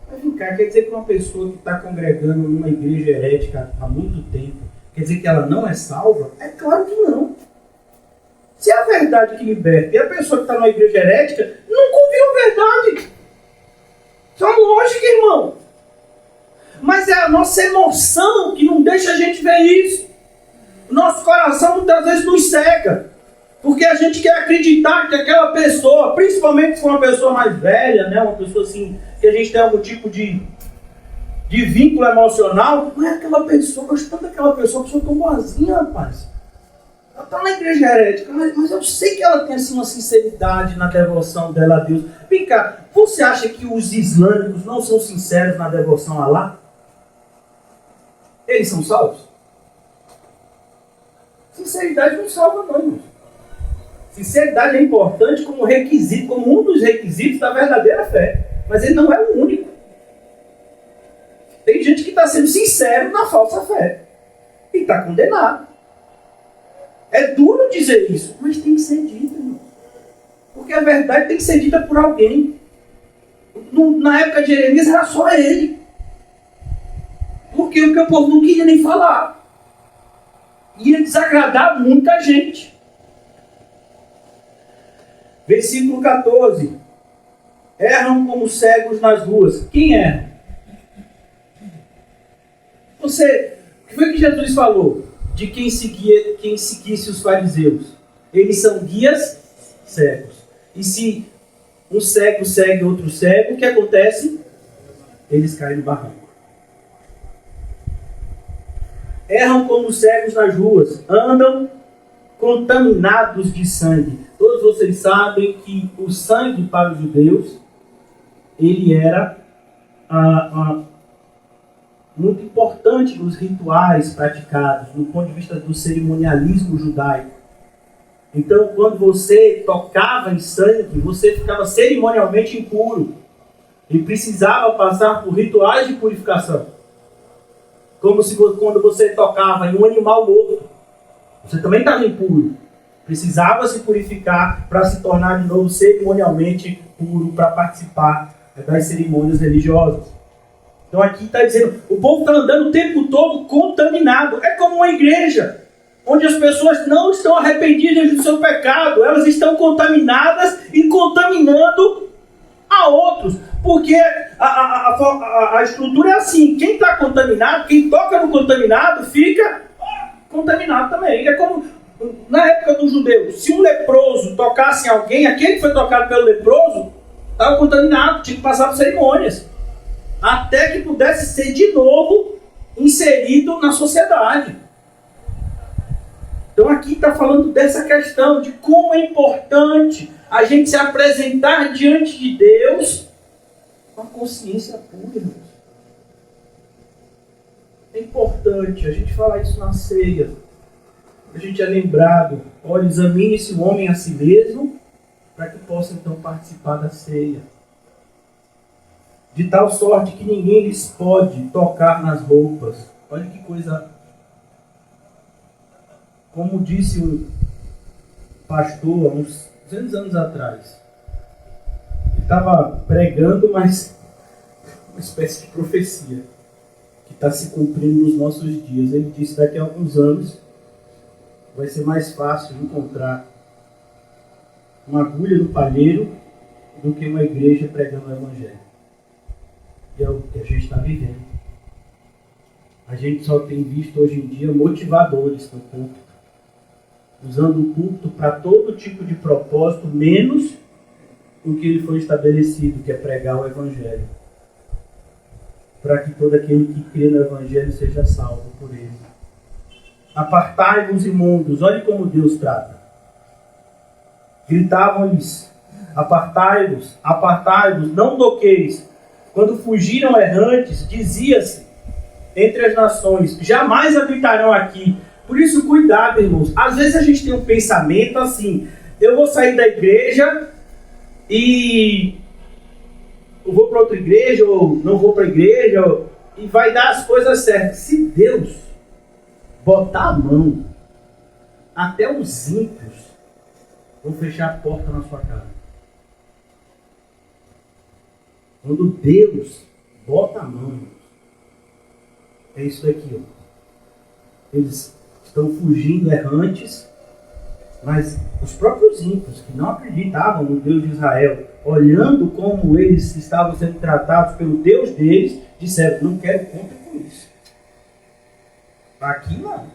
Speaker 1: Mas vem cá, quer dizer que uma pessoa que está congregando numa igreja herética há muito tempo, quer dizer que ela não é salva? É claro que não. Se é a verdade que liberta e a pessoa que está numa igreja herética nunca ouviu a verdade. Isso é uma lógica, irmão. Mas é a nossa emoção que não deixa a gente ver isso. O nosso coração muitas vezes nos cega. Porque a gente quer acreditar que aquela pessoa, principalmente se for uma pessoa mais velha, né, uma pessoa assim, que a gente tem algum tipo de vínculo emocional, não é aquela pessoa, eu gosto tanto daquela pessoa, uma pessoa tão boazinha, rapaz. Ela está na igreja herética, mas eu sei que ela tem assim, uma sinceridade na devoção dela a Deus. Vem cá, você acha que os islâmicos não são sinceros na devoção a Allah? Eles são salvos? Sinceridade não salva não, irmão. Sinceridade é importante como requisito, como um dos requisitos da verdadeira fé. Mas ele não é o único. Tem gente que está sendo sincero na falsa fé. E está condenado. É duro dizer isso, mas tem que ser dito, irmão. Porque a verdade tem que ser dita por alguém. Na época de Jeremias era só ele. Porque o povo não queria nem falar. Ia desagradar muita gente. Versículo 14. Erram como cegos nas ruas. Quem erra? O que foi que Jesus falou? De quem seguisse os fariseus. Eles são guias cegos. E se um cego segue outro cego, o que acontece? Eles caem no barranco. Erram como cegos nas ruas. Andam contaminados de sangue. Todos vocês sabem que o sangue para os judeus, ele era muito importante nos rituais praticados, do ponto de vista do cerimonialismo judaico. Então, quando você tocava em sangue, você ficava cerimonialmente impuro e precisava passar por rituais de purificação. Como se quando você tocava em um animal morto, você também estava impuro. Precisava se purificar para se tornar de novo cerimonialmente puro para participar das cerimônias religiosas. Então aqui está dizendo, o povo está andando o tempo todo contaminado. É como uma igreja, onde as pessoas não estão arrependidas do seu pecado. Elas estão contaminadas e contaminando a outros. Porque a estrutura é assim, quem está contaminado, quem toca no contaminado, fica contaminado também. É como na época dos judeus, se um leproso tocasse em alguém, aquele que foi tocado pelo leproso estava contaminado, tinha que passar por cerimônias, até que pudesse ser de novo inserido na sociedade. Então aqui está falando dessa questão de como é importante a gente se apresentar diante de Deus com a consciência pura. É importante a gente falar isso na ceia. A gente é lembrado, olha, examine-se o homem a si mesmo, para que possa então participar da ceia. De tal sorte que ninguém lhes pode tocar nas roupas. Olha que coisa. Como disse um pastor há uns 200 anos atrás. Ele estava pregando, mas uma espécie de profecia que está se cumprindo nos nossos dias. Ele disse que daqui a alguns anos vai ser mais fácil encontrar uma agulha no palheiro do que uma igreja pregando o Evangelho. E é o que a gente está vivendo. A gente só tem visto hoje em dia motivadores no culto, usando o culto para todo tipo de propósito, menos o que ele foi estabelecido, que é pregar o Evangelho. Para que todo aquele que crê no Evangelho seja salvo por ele. Apartai-vos, imundos. Olhe como Deus trata. Gritavam-lhes, apartai-vos, apartai-vos, não toqueis. Quando fugiram errantes, dizia-se entre as nações, jamais habitarão aqui. Por isso, cuidado, irmãos. Às vezes a gente tem um pensamento assim, eu vou sair da igreja e eu vou para outra igreja, ou não vou para a igreja, e vai dar as coisas certas. Se Deus botar a mão, até os ímpios vão fechar a porta na sua casa. Quando Deus bota a mão, é isso daqui, ó. Eles estão fugindo errantes, mas os próprios ímpios que não acreditavam no Deus de Israel, olhando como eles estavam sendo tratados pelo Deus deles, disseram, não quero conta com isso. Aqui não.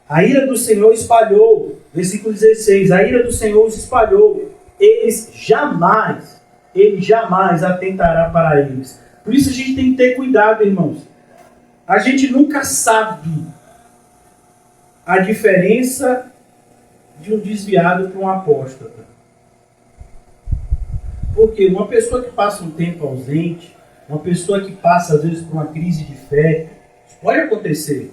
Speaker 1: A ira do Senhor espalhou, versículo 16, a ira do Senhor se espalhou, ele jamais atentará para eles. Por isso a gente tem que ter cuidado, irmãos. A gente nunca sabe a diferença de um desviado para um apóstata. Porque uma pessoa que passa um tempo ausente, uma pessoa que passa às vezes por uma crise de fé, isso pode acontecer.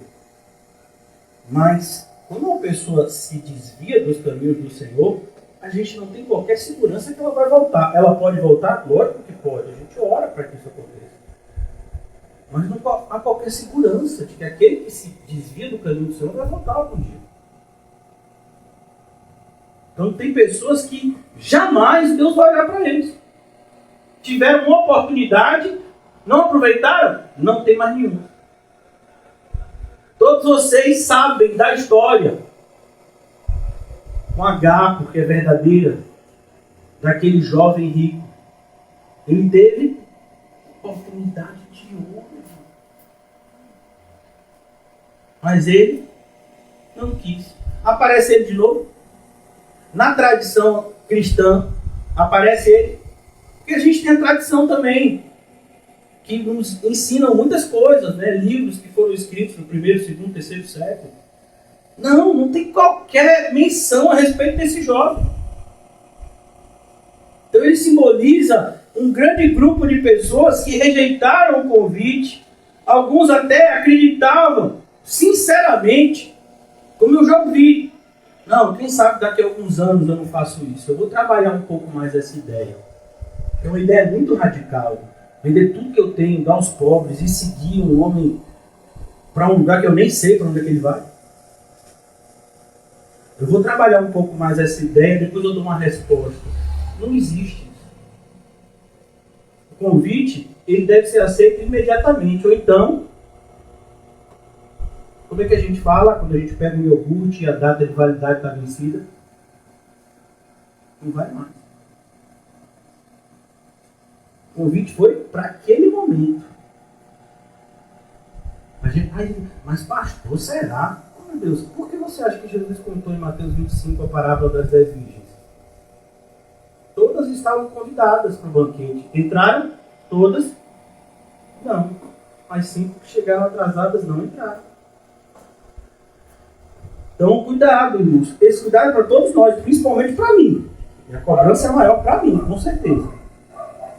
Speaker 1: Mas quando uma pessoa se desvia dos caminhos do Senhor, a gente não tem qualquer segurança que ela vai voltar. Ela pode voltar? Lógico que pode. A gente ora para que isso aconteça. Mas não há qualquer segurança de que aquele que se desvia do caminho do Senhor vai voltar algum dia. Então tem pessoas que jamais Deus vai olhar para eles. Tiveram uma oportunidade, não aproveitaram, não tem mais nenhuma. Todos vocês sabem da história com H, porque é verdadeira, daquele jovem rico. Ele teve oportunidade de ouro. Mas ele não quis. Aparece ele de novo. Na tradição cristã, aparece ele. Porque a gente tem a tradição também, que nos ensinam muitas coisas, né? Livros que foram escritos no primeiro, segundo, terceiro século. Não tem qualquer menção a respeito desse jovem. Então ele simboliza um grande grupo de pessoas que rejeitaram o convite. Alguns até acreditavam, sinceramente, como eu já ouvi. Não, quem sabe daqui a alguns anos eu não faço isso. Eu vou trabalhar um pouco mais essa ideia. É uma ideia muito radical. Vender tudo que eu tenho, dar aos pobres e seguir um homem para um lugar que eu nem sei para onde é que ele vai. Eu vou trabalhar um pouco mais essa ideia, depois eu dou uma resposta. Não existe isso. O convite, ele deve ser aceito imediatamente. Ou então, como é que a gente fala quando a gente pega um iogurte e a data de validade está vencida? Não vai mais. O convite foi para aquele momento. A gente, mas pastor, será? Oh, meu Deus, por que você acha que Jesus contou em Mateus 25 a parábola das 10 virgens? Todas estavam convidadas para o banquete. Entraram? Todas? Não. Mas 5 que chegaram atrasadas não entraram. Então, cuidado, irmãos. Esse cuidado é para todos nós, principalmente para mim. E a cobrança é maior para mim, com certeza.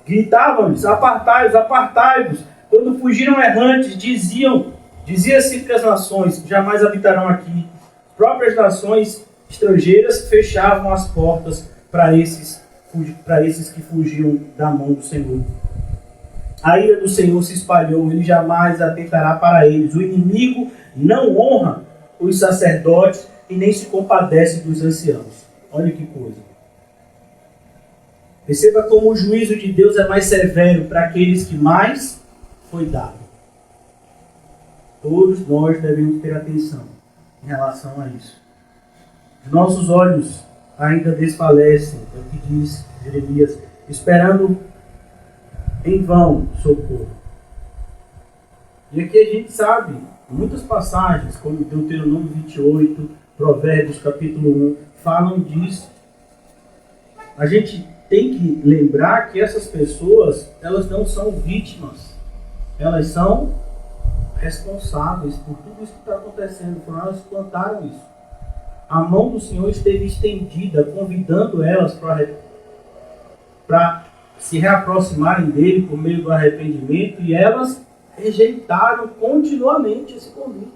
Speaker 1: Gritavam-lhes, apartai-vos, apartai-vos. Quando fugiram errantes, dizia-se entre as nações, jamais habitarão aqui. As próprias nações estrangeiras fechavam as portas para esses que fugiam da mão do Senhor. A ira do Senhor se espalhou, ele jamais atentará para eles. O inimigo não honra os sacerdotes e nem se compadece dos anciãos. Olha que coisa. Perceba como o juízo de Deus é mais severo para aqueles que mais foi dado. Todos nós devemos ter atenção em relação a isso. Os nossos olhos ainda desfalecem, é o que diz Jeremias, esperando em vão socorro. E aqui a gente sabe, muitas passagens, como Deuteronômio 28, Provérbios capítulo 1, falam disso. A gente tem que lembrar que essas pessoas, elas não são vítimas. Elas são responsáveis por tudo isso que está acontecendo. Foram elas que plantaram isso. A mão do Senhor esteve estendida, convidando elas para se reaproximarem dele por meio do arrependimento, e elas rejeitaram continuamente esse convite.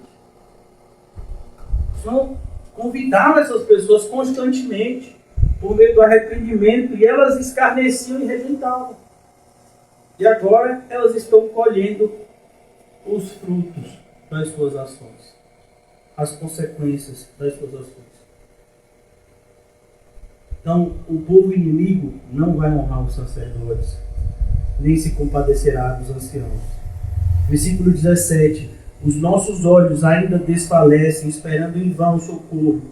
Speaker 1: São convidaram essas pessoas constantemente por meio do arrependimento, e elas escarneciam e rejeitavam. E agora elas estão colhendo os frutos das suas ações, as consequências das suas ações. Então, o povo inimigo não vai honrar os sacerdotes, nem se compadecerá dos anciãos. Versículo 17. Os nossos olhos ainda desfalecem, esperando em vão socorro.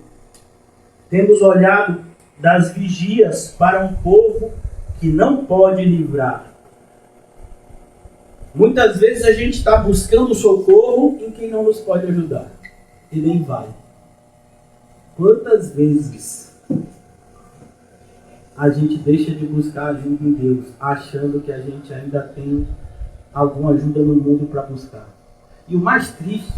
Speaker 1: Temos olhado das vigias para um povo que não pode livrar. Muitas vezes a gente está buscando socorro em quem não nos pode ajudar. E nem vai. Quantas vezes a gente deixa de buscar ajuda em Deus, achando que a gente ainda tem alguma ajuda no mundo para buscar? E o mais triste,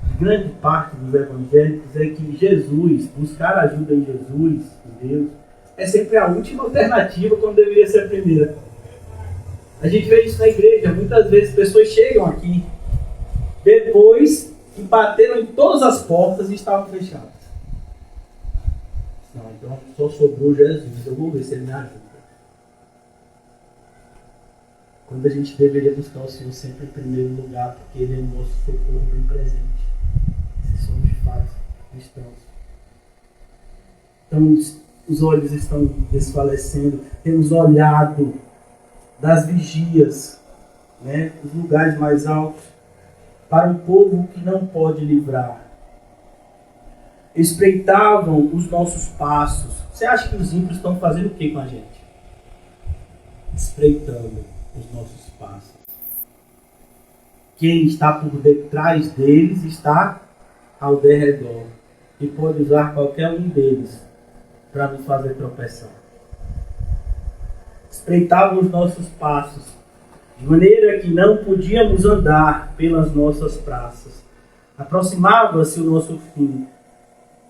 Speaker 1: de grande parte dos evangélicos, é que Jesus, buscar ajuda em Jesus, em Deus, é sempre a última alternativa, quando deveria ser a primeira. A gente vê isso na igreja. Muitas vezes pessoas chegam aqui depois que bateram em todas as portas e estavam fechadas. Não, então só sobrou Jesus. Eu vou ver se ele me ajuda. Quando a gente deveria buscar o Senhor sempre em primeiro lugar, porque Ele é o nosso socorro bem presente. Se somos de fato cristãos. Então os olhos estão desfalecendo. Temos olhado das vigias, né, os lugares mais altos, para um povo que não pode livrar. espreitavam os nossos passos. Você acha que os ímpios estão fazendo o que com a gente? Espreitando os nossos passos. Quem está por detrás deles está ao derredor e pode usar qualquer um deles para nos fazer tropeçar. Espreitavam os nossos passos, de maneira que não podíamos andar pelas nossas praças. Aproximava-se o nosso fim.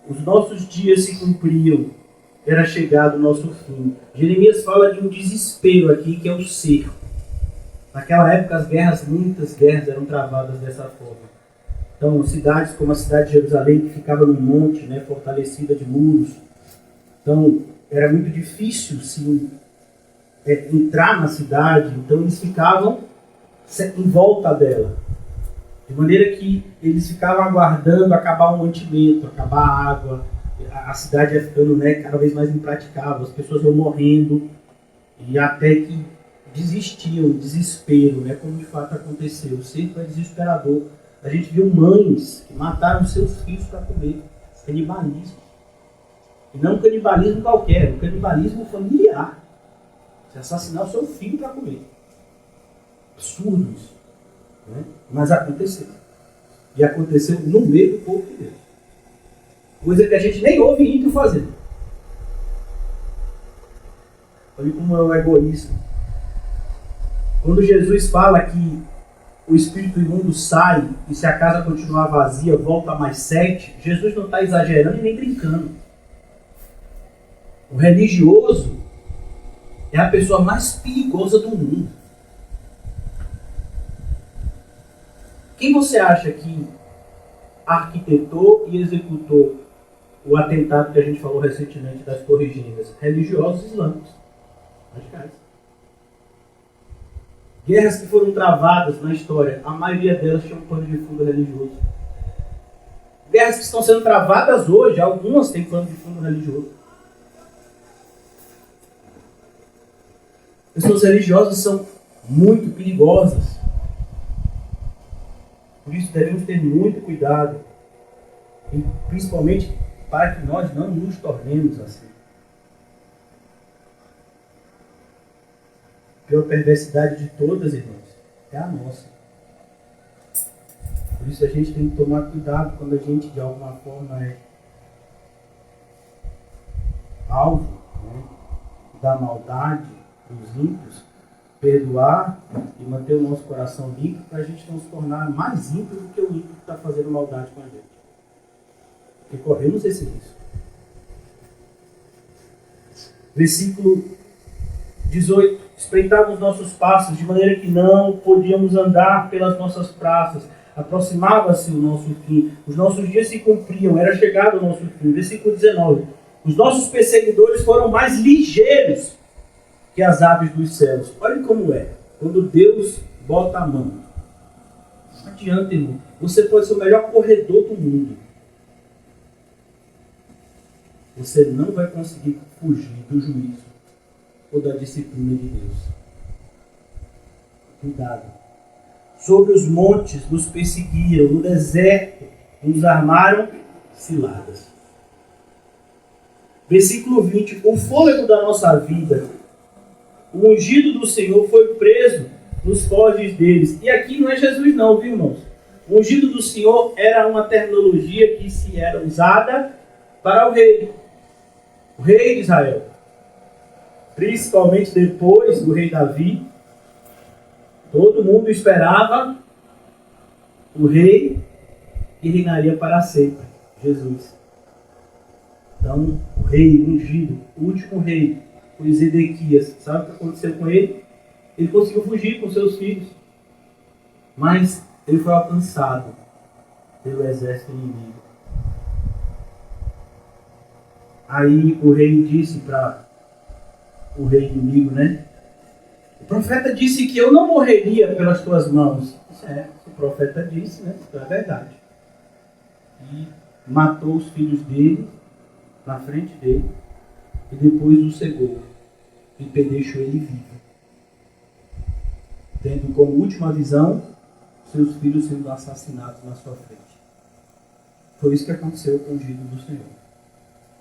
Speaker 1: Os nossos dias se cumpriam. Era chegado o nosso fim. Jeremias fala de um desespero aqui, que é o cerco. Naquela época, muitas guerras eram travadas dessa forma. Então, cidades como a cidade de Jerusalém, que ficava no monte, né, fortalecida de muros. Então, era muito difícil entrar na cidade. Então, eles ficavam em volta dela. De maneira que eles ficavam aguardando acabar o mantimento, acabar a água. A cidade ia ficando, né, cada vez mais impraticável. As pessoas iam morrendo. E até que desistiam, desespero, né, como de fato aconteceu. O cerco é desesperador. A gente viu mães que mataram seus filhos para comer. Canibalismo. E não um canibalismo qualquer, um canibalismo familiar. Você assassinar o seu filho para comer. Absurdo isso. Né? Mas aconteceu. E aconteceu no meio do povo de Deus. Coisa que a gente nem ouve ímpio fazendo. Olha como é o egoísmo. Quando Jesus fala que o espírito imundo sai e se a casa continuar vazia, volta mais 7, Jesus não está exagerando e nem brincando. O religioso é a pessoa mais perigosa do mundo. Quem você acha que arquitetou e executou o atentado que a gente falou recentemente das Torres Gêmeas? Religiosos islâmicos. Radicais. Guerras que foram travadas na história, a maioria delas tinha um pano de fundo religioso. Guerras que estão sendo travadas hoje, algumas têm pano de fundo religioso. Pessoas religiosas são muito perigosas. Por isso devemos ter muito cuidado. E principalmente para que nós não nos tornemos assim. A pior perversidade de todas, irmãos, é a nossa. Por isso a gente tem que tomar cuidado quando a gente de alguma forma é alvo, né, da maldade dos ímpios, perdoar e manter o nosso coração limpo para a gente não se tornar mais ímpio do que o ímpio que está fazendo maldade com a gente. Porque corremos esse risco. Versículo 18. Espreitavam os nossos passos, de maneira que não podíamos andar pelas nossas praças. Aproximava-se o nosso fim. Os nossos dias se cumpriam, era chegado o nosso fim. Versículo 19. Os nossos perseguidores foram mais ligeiros que as aves dos céus. Olha como é. Quando Deus bota a mão. Não adianta, irmão. Você pode ser o melhor corredor do mundo. Você não vai conseguir fugir do juízo ou da disciplina de Deus. Cuidado. Sobre os montes nos perseguiram, no deserto nos armaram ciladas. Versículo 20. O fôlego da nossa vida, o ungido do Senhor, foi preso nos foges deles. E aqui não é Jesus não, viu, irmãos? O ungido do Senhor era uma terminologia que se era usada para o rei de Israel. Principalmente depois do rei Davi, todo mundo esperava o rei que reinaria para sempre, Jesus. Então, o rei ungido, o último rei, foi Zedequias. Sabe o que aconteceu com ele? Ele conseguiu fugir com seus filhos, mas ele foi alcançado pelo exército inimigo. Aí o rei disse para o rei inimigo, né? O profeta disse que eu não morreria pelas tuas mãos. O profeta disse, né? Isso é verdade. E matou os filhos dele na frente dele e depois o cegou e deixou ele vivo, tendo como última visão seus filhos sendo assassinados na sua frente. Foi isso que aconteceu com o ungido do Senhor,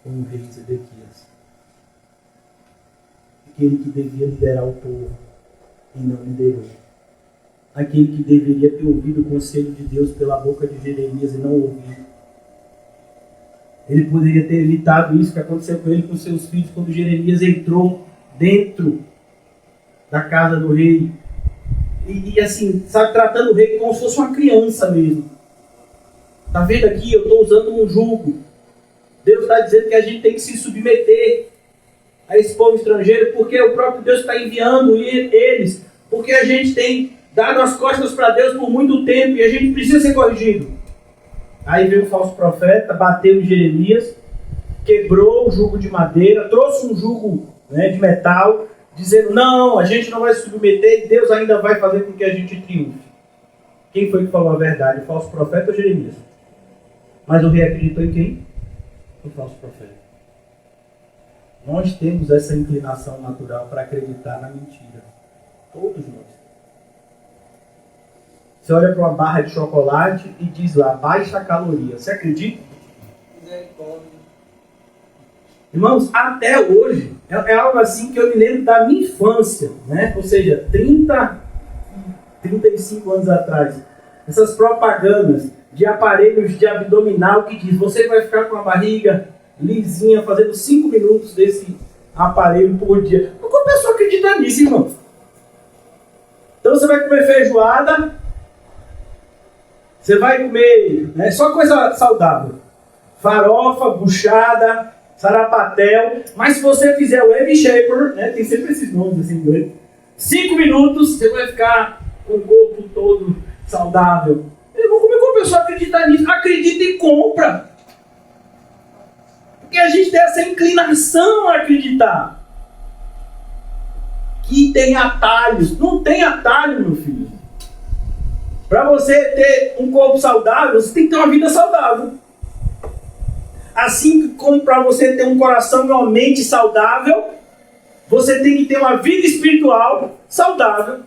Speaker 1: com o rei Zedequias. Aquele que devia liderar o povo e não liderou. Aquele que deveria ter ouvido o conselho de Deus pela boca de Jeremias e não ouviu. Ele poderia ter evitado isso que aconteceu com ele com seus filhos quando Jeremias entrou dentro da casa do rei. E assim, sabe, tratando o rei como se fosse uma criança mesmo. Tá vendo aqui? Eu estou usando um jugo. Deus está dizendo que a gente tem que se submeter a esse povo estrangeiro, porque o próprio Deus está enviando eles, porque a gente tem dado as costas para Deus por muito tempo e a gente precisa ser corrigido. Aí veio o falso profeta, bateu em Jeremias, quebrou o jugo de madeira, trouxe um jugo, né, de metal, dizendo, não, a gente não vai se submeter e Deus ainda vai fazer com que a gente triunfe. Quem foi que falou a verdade? O falso profeta ou Jeremias? Mas o rei acreditou em quem? O falso profeta. Nós temos essa inclinação natural para acreditar na mentira. Todos nós. Você olha para uma barra de chocolate e diz lá, baixa caloria. Você acredita? Irmãos, até hoje, é algo assim que eu me lembro da minha infância, né? Ou seja, 35 anos atrás. Essas propagandas de aparelhos de abdominal que diz, você vai ficar com a barriga lisinha, fazendo 5 minutos desse aparelho por dia. Como a pessoa acredita nisso, irmão? Então você vai comer feijoada, você vai comer, né, só coisa saudável. Farofa, buchada, sarapatel. Mas se você fizer o Web Shaper, né, tem sempre esses nomes assim, né? 5 minutos, você vai ficar com o corpo todo saudável. Irmão, como é que a pessoa acredita nisso? Acredita e compra. Porque a gente tem essa inclinação a acreditar que tem atalhos. Não tem atalho, meu filho. Para você ter um corpo saudável, você tem que ter uma vida saudável. Assim como para você ter um coração e uma mente saudável, você tem que ter uma vida espiritual saudável.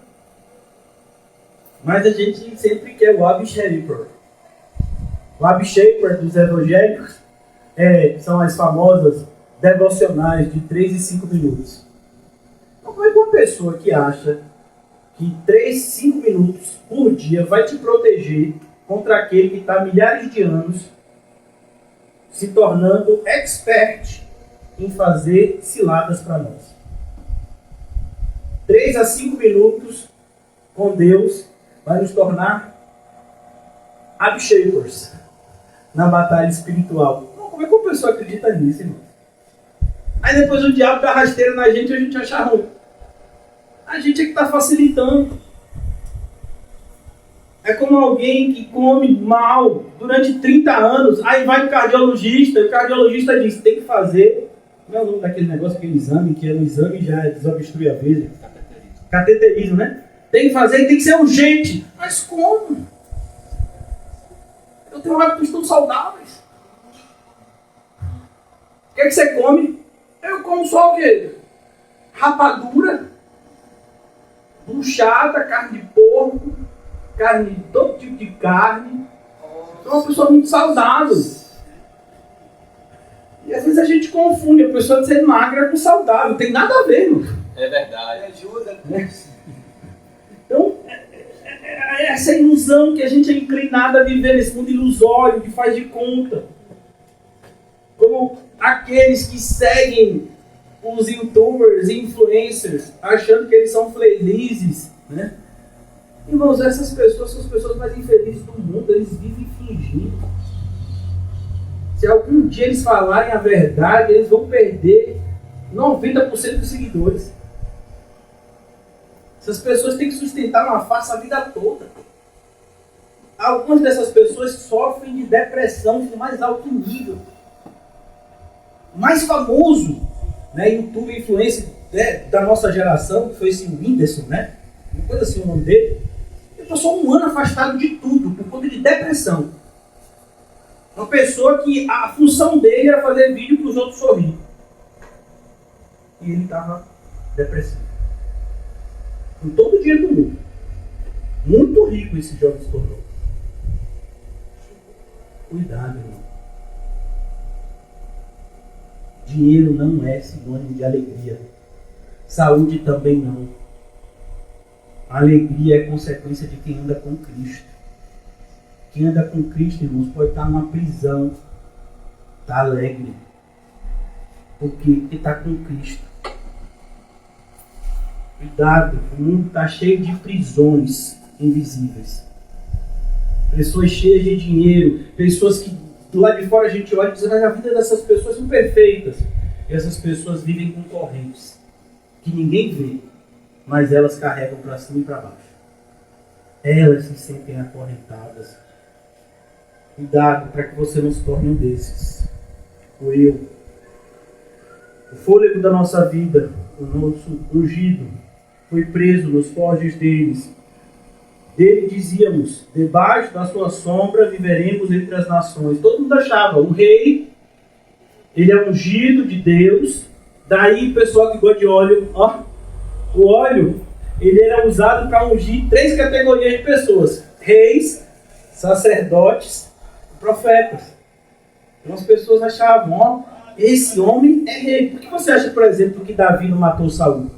Speaker 1: Mas a gente sempre quer o Web Shaper. O Web Shaper dos evangélicos são as famosas devocionais de 3 e 5 minutos. Então, como é que uma pessoa que acha que 3, 5 minutos por dia vai te proteger contra aquele que está há milhares de anos se tornando expert em fazer ciladas para nós? 3 a 5 minutos com Deus vai nos tornar abshapers na batalha espiritual. Como é que uma pessoa acredita nisso, irmão? Aí depois o diabo dá rasteira na gente e a gente acha ruim. A gente é que está facilitando. É como alguém que come mal durante 30 anos, aí vai no cardiologista, e o cardiologista diz, tem que fazer, não é o nome daquele negócio, aquele exame, que é um exame e já desobstrui a veia. Cateterismo, né? Tem que fazer e tem que ser urgente. Mas como? Eu tenho hábitos tão saudáveis. O que é que você come? Eu como só o quê? Rapadura, buchada, carne de porco, carne, todo tipo de carne. Sou uma pessoa muito saudável. E às vezes a gente confunde a pessoa de ser magra com saudável. Não tem nada a ver, meu.
Speaker 2: É verdade. Ajuda.
Speaker 1: Então, é essa ilusão que a gente é inclinado a viver nesse mundo ilusório, que faz de conta. Como aqueles que seguem os youtubers e influencers, achando que eles são felizes, né? Irmãos, essas pessoas são as pessoas mais infelizes do mundo, eles vivem fingindo. Se algum dia eles falarem a verdade, eles vão perder 90% dos seguidores. Essas pessoas têm que sustentar uma face a vida toda. Algumas dessas pessoas sofrem de depressão de mais alto nível. O mais famoso, né, youtuber influencer da nossa geração, que foi esse Whindersson, né? Uma coisa assim o nome dele. Ele passou 1 ano afastado de tudo, por conta de depressão. Uma pessoa que a função dele era fazer vídeo para os outros sorrir. E ele estava depressivo. Com todo o dinheiro do mundo. Muito rico esse jovem se tornou. Cuidado, irmão. Dinheiro não é sinônimo de alegria. Saúde também não. A alegria é consequência de quem anda com Cristo. Quem anda com Cristo, irmãos, pode estar numa prisão, está alegre. Por quê? Porque está com Cristo. Cuidado, o mundo está cheio de prisões invisíveis. Pessoas cheias de dinheiro, pessoas que do lado de fora a gente olha e diz, mas a vida dessas pessoas são perfeitas. E essas pessoas vivem com correntes que ninguém vê, mas elas carregam para cima e para baixo. Elas se sentem acorrentadas. Cuidado para que você não se torne um desses. Ou eu. O fôlego da nossa vida, o nosso ungido, foi preso nos forjes deles. Dele dizíamos, debaixo da sua sombra viveremos entre as nações. Todo mundo achava, o rei, ele é ungido de Deus. Daí o pessoal que gosta de óleo, o óleo, ele era usado para ungir 3 categorias de pessoas: reis, sacerdotes e profetas. Então as pessoas achavam, esse homem é rei. Por que você acha, por exemplo, que Davi não matou Saul?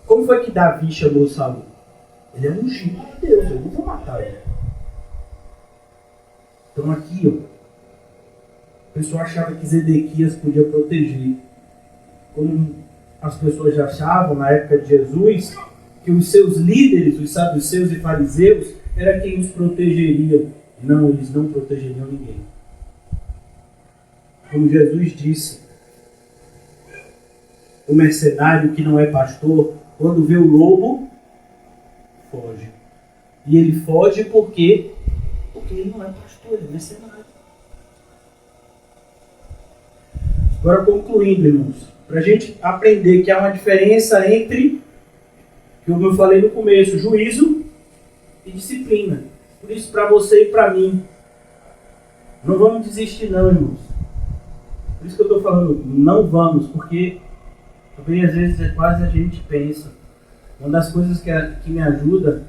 Speaker 1: Como foi que Davi chamou Saul? Ele é ungido de Deus, eu não vou matar ele. Então aqui, o pessoal achava que Zedequias podia proteger. Como as pessoas já achavam na época de Jesus, que os seus líderes, os saduceus e fariseus, era quem os protegeriam. Não, eles não protegeriam ninguém. Como Jesus disse, o mercenário que não é pastor, quando vê o lobo, foge. E ele foge porque ele não é pastor, ele é mercenário. Agora concluindo, irmãos, para a gente aprender que há uma diferença entre, como eu falei no começo, juízo e disciplina. Por isso, para você e para mim, não vamos desistir não, irmãos. Por isso que eu estou falando, não vamos, porque também às vezes é quase a gente pensa. Uma das coisas que me ajuda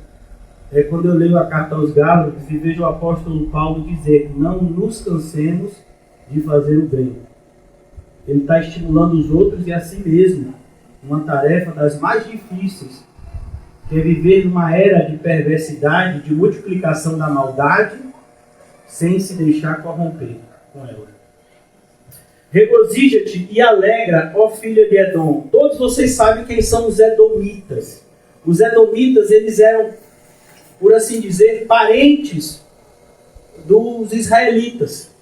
Speaker 1: é quando eu leio a carta aos Gálatas e vejo o apóstolo Paulo dizer: não nos cansemos de fazer o bem. Ele está estimulando os outros e a si mesmo. Uma tarefa das mais difíceis, que é viver numa era de perversidade, de multiplicação da maldade, sem se deixar corromper com ela. Regozija-te e alegra, ó filha de Edom. Todos vocês sabem quem são os edomitas. Os edomitas, eles eram, por assim dizer, parentes dos israelitas,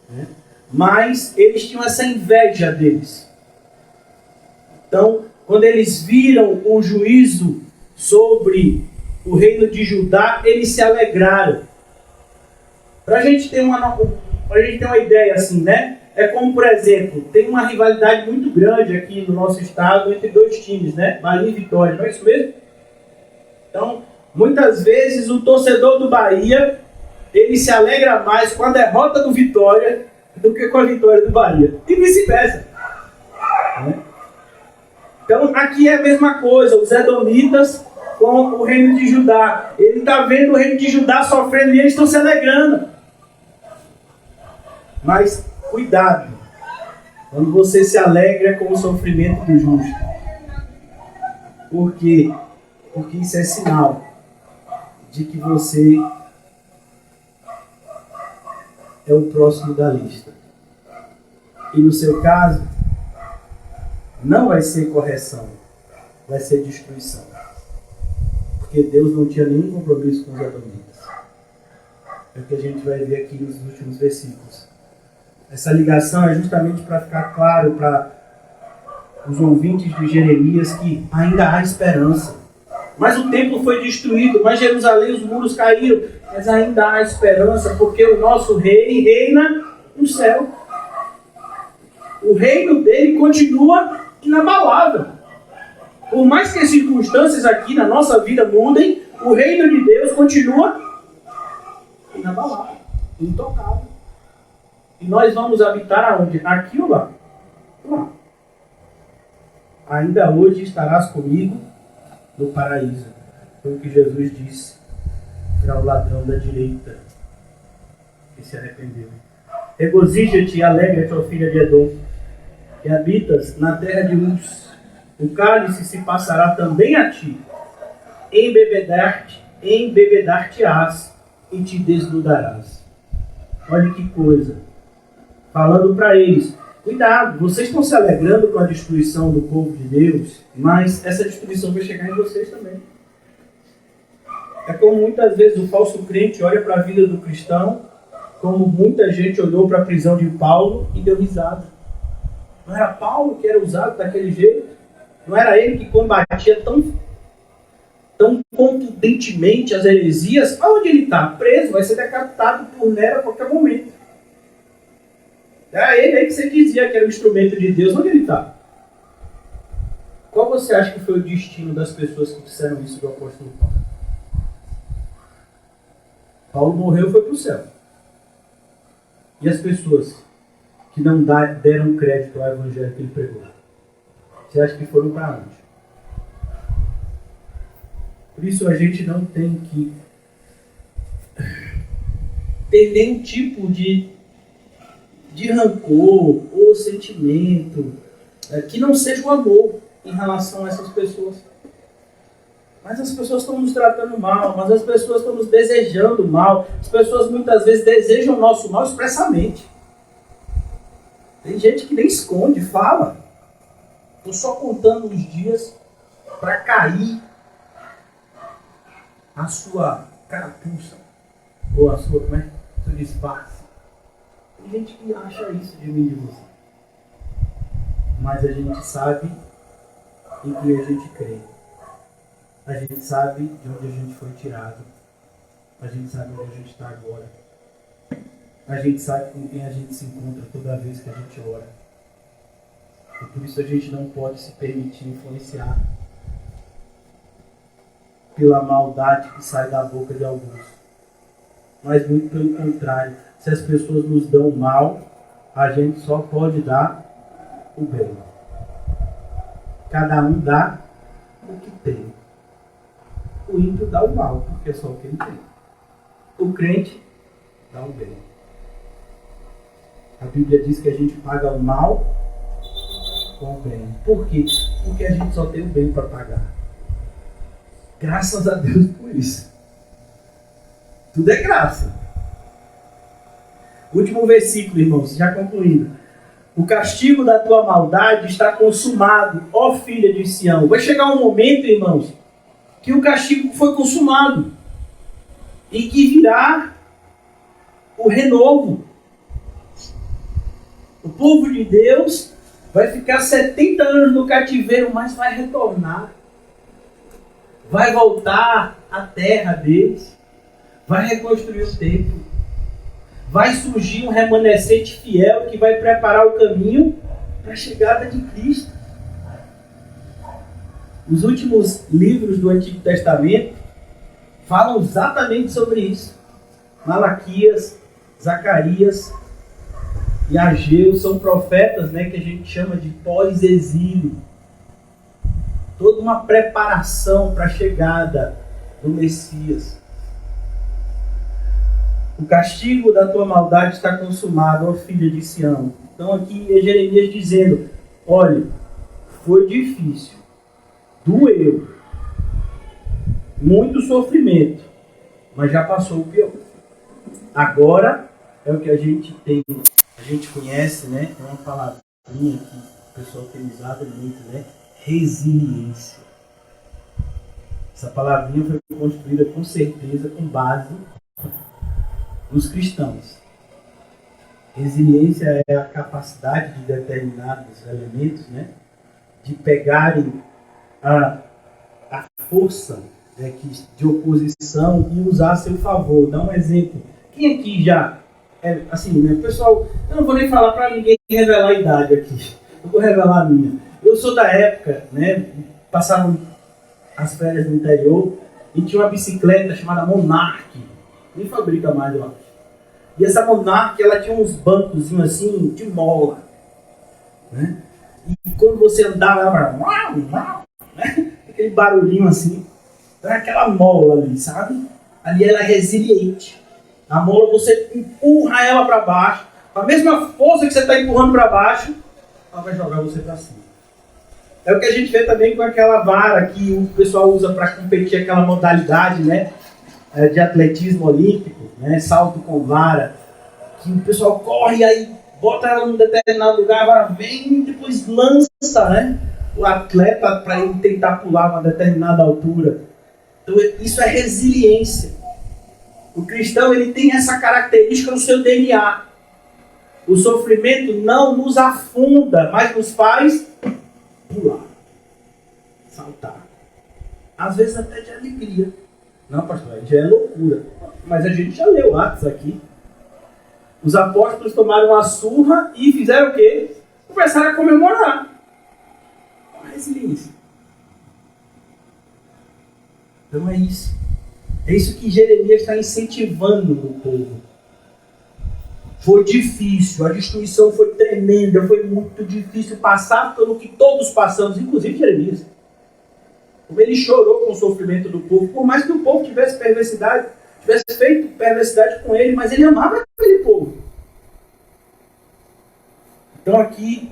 Speaker 1: né? Mas eles tinham essa inveja deles. Então, quando eles viram o juízo sobre o reino de Judá, eles se alegraram. Para a gente ter uma ideia assim, né? É como, por exemplo, tem uma rivalidade muito grande aqui no nosso estado entre 2 times, né? Bahia e Vitória, não é isso mesmo? Então, muitas vezes o torcedor do Bahia, ele se alegra mais com a derrota do Vitória do que com a vitória do Bahia. E vice-versa. Né? Então, aqui é a mesma coisa. Os edomitas com o reino de Judá. Ele está vendo o reino de Judá sofrendo e eles estão se alegrando. Mas, cuidado. Quando você se alegra com o sofrimento do justo. Por quê? Porque isso é sinal de que você é o próximo da lista. E no seu caso, não vai ser correção, vai ser destruição. Porque Deus não tinha nenhum compromisso com os edomitas. É o que a gente vai ver aqui nos últimos versículos. Essa ligação é justamente para ficar claro para os ouvintes de Jeremias que ainda há esperança. Mas o templo foi destruído, mas Jerusalém, os muros caíram. Mas ainda há esperança, porque o nosso rei reina no céu. O reino dele continua inabalável. Por mais que as circunstâncias aqui na nossa vida mudem, o reino de Deus continua inabalável, intocável. E nós vamos habitar aonde? Aqui ou lá? Lá. Ainda hoje estarás comigo no paraíso. Foi o que Jesus disse para o ladrão da direita. que se arrependeu. Regozija-te e alegra-te, ó filha de Edom, que habitas na terra de Uz. O cálice se passará também a ti. Embebedar-te-ás e te desnudarás. Olha que coisa. Falando para eles, cuidado, vocês estão se alegrando com a destruição do povo de Deus, mas essa destruição vai chegar em vocês também. É como muitas vezes o falso crente olha para a vida do cristão, como muita gente olhou para a prisão de Paulo e deu risada. Não era Paulo que era usado daquele jeito? Não era ele que combatia tão contundentemente as heresias? Onde ele está? Preso, vai ser decapitado por Nero a qualquer momento. Era ele aí que você dizia que era o instrumento de Deus. Onde ele está? Qual você acha que foi o destino das pessoas que disseram isso do apóstolo Paulo? Paulo morreu e foi para o céu. E as pessoas que não deram crédito ao evangelho que ele pregou? Você acha que foram para onde? Por isso a gente não tem que ter nenhum tipo de rancor ou sentimento que não seja o amor em relação a essas pessoas. Mas as pessoas estão nos tratando mal, mas as pessoas estão nos desejando mal. As pessoas muitas vezes desejam o nosso mal expressamente. Tem gente que nem esconde, fala. Estou só contando os dias para cair a sua carapuça. Ou a sua, seu disfarce. Tem gente que acha isso de mim e de você. Mas a gente sabe em que a gente crê. A gente sabe de onde a gente foi tirado. A gente sabe onde a gente está agora. A gente sabe com quem a gente se encontra toda vez que a gente ora. E por isso a gente não pode se permitir influenciar pela maldade que sai da boca de alguns. Mas muito pelo contrário. Se as pessoas nos dão mal, a gente só pode dar o bem. Cada um dá o que tem. O ímpio dá o mal, porque é só o que ele tem. O crente dá o bem. A Bíblia diz que a gente paga o mal com o bem. Por quê? Porque a gente só tem o bem para pagar. Graças a Deus por isso. Tudo é graça. Último versículo, irmãos, já concluindo. O castigo da tua maldade está consumado, ó filha de Sião. Vai chegar um momento, irmãos, que o castigo foi consumado e que virá o renovo. O povo de Deus vai ficar 70 anos no cativeiro, mas vai retornar. Vai voltar à terra deles. Vai reconstruir o templo. Vai surgir um remanescente fiel que vai preparar o caminho para a chegada de Cristo. Os últimos livros do Antigo Testamento falam exatamente sobre isso. Malaquias, Zacarias e Ageu são profetas, que a gente chama de pós-exílio. Toda uma preparação para a chegada do Messias. O castigo da tua maldade está consumado, ó filha de Sião. Então aqui é Jeremias dizendo, olha, foi difícil, doeu, muito sofrimento, mas já passou o pior. Agora é o que a gente tem, a gente conhece, é uma palavrinha que o pessoal tem usado muito, resiliência. Essa palavrinha foi construída com certeza com base nos cristãos. Resiliência é a capacidade de determinados elementos, de pegarem a força de oposição e usar a seu favor. Dá um exemplo. Quem aqui já pessoal, eu não vou nem falar para ninguém revelar a idade aqui. Eu vou revelar a minha. Eu sou da época, passavam as férias no interior e tinha uma bicicleta chamada Monarch. Nem fabrica mais, eu acho. E essa Monarch, ela tinha uns bancos assim, de mola. E quando você andava, ela aquele barulhinho assim. Era aquela mola ali, sabe? Ali ela é resiliente. A mola você empurra ela para baixo, com a mesma força que você está empurrando para baixo, ela vai jogar você para cima. É o que a gente vê também com aquela vara que o pessoal usa para competir aquela modalidade, né, de atletismo olímpico, né, salto com vara, que o pessoal corre aí, bota ela num determinado lugar, a vara vem e depois lança, né, o atleta para ele tentar pular uma determinada altura. Então isso é resiliência. O cristão ele tem essa característica no seu DNA. O sofrimento não nos afunda, mas nos faz pular, saltar. Às vezes até de alegria. Não, pastor, aí já é loucura. Mas a gente já leu Atos aqui. Os apóstolos tomaram uma surra e fizeram o quê? Começaram a comemorar. Olha a resiliência. Então é isso. É isso que Jeremias está incentivando no povo. Foi difícil, a destruição foi tremenda, foi muito difícil passar pelo que todos passamos, inclusive Jeremias. Como ele chorou com o sofrimento do povo, por mais que o povo tivesse perversidade, tivesse feito perversidade com ele, mas ele amava aquele povo. Então aqui,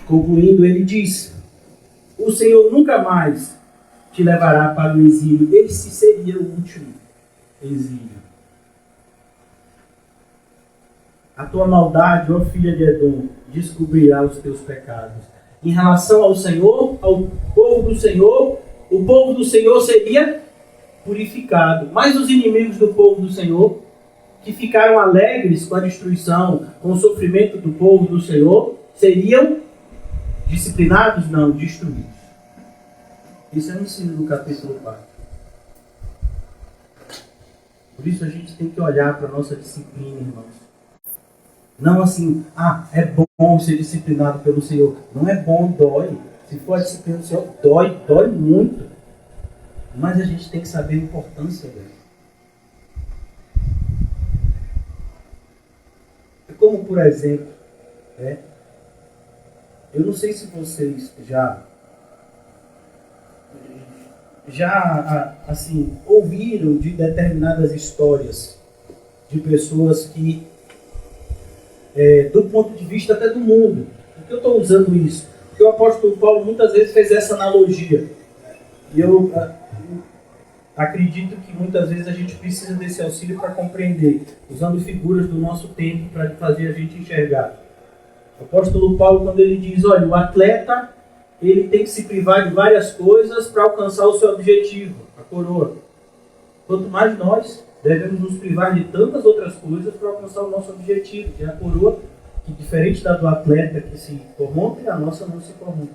Speaker 1: concluindo, ele diz: o Senhor nunca mais te levará para o exílio. Esse seria o último exílio. A tua maldade, ó filha de Edom, descobrirá os teus pecados. Em relação ao Senhor, ao povo do Senhor, o povo do Senhor seria purificado. Mas os inimigos do povo do Senhor, que ficaram alegres com a destruição, com o sofrimento do povo do Senhor, seriam disciplinados? Não, destruídos. Isso é o ensino do capítulo 4. Por isso a gente tem que olhar para a nossa disciplina, irmãos. Não assim, é bom ser disciplinado pelo Senhor. Não é bom, dói. Se for a disciplina do Senhor, dói muito. Mas a gente tem que saber a importância dela. É como, por exemplo, eu não sei se vocês já assim, ouviram de determinadas histórias de pessoas que, do ponto de vista até do mundo. Por que eu estou usando isso? Porque o apóstolo Paulo muitas vezes fez essa analogia. E eu acredito que muitas vezes a gente precisa desse auxílio para compreender, usando figuras do nosso tempo para fazer a gente enxergar. O apóstolo Paulo, quando ele diz, olha, o atleta ele tem que se privar de várias coisas para alcançar o seu objetivo, a coroa. Quanto mais nós devemos nos privar de tantas outras coisas para alcançar o nosso objetivo, que é a coroa, que diferente da do atleta que se corrompe, a nossa não se corrompe.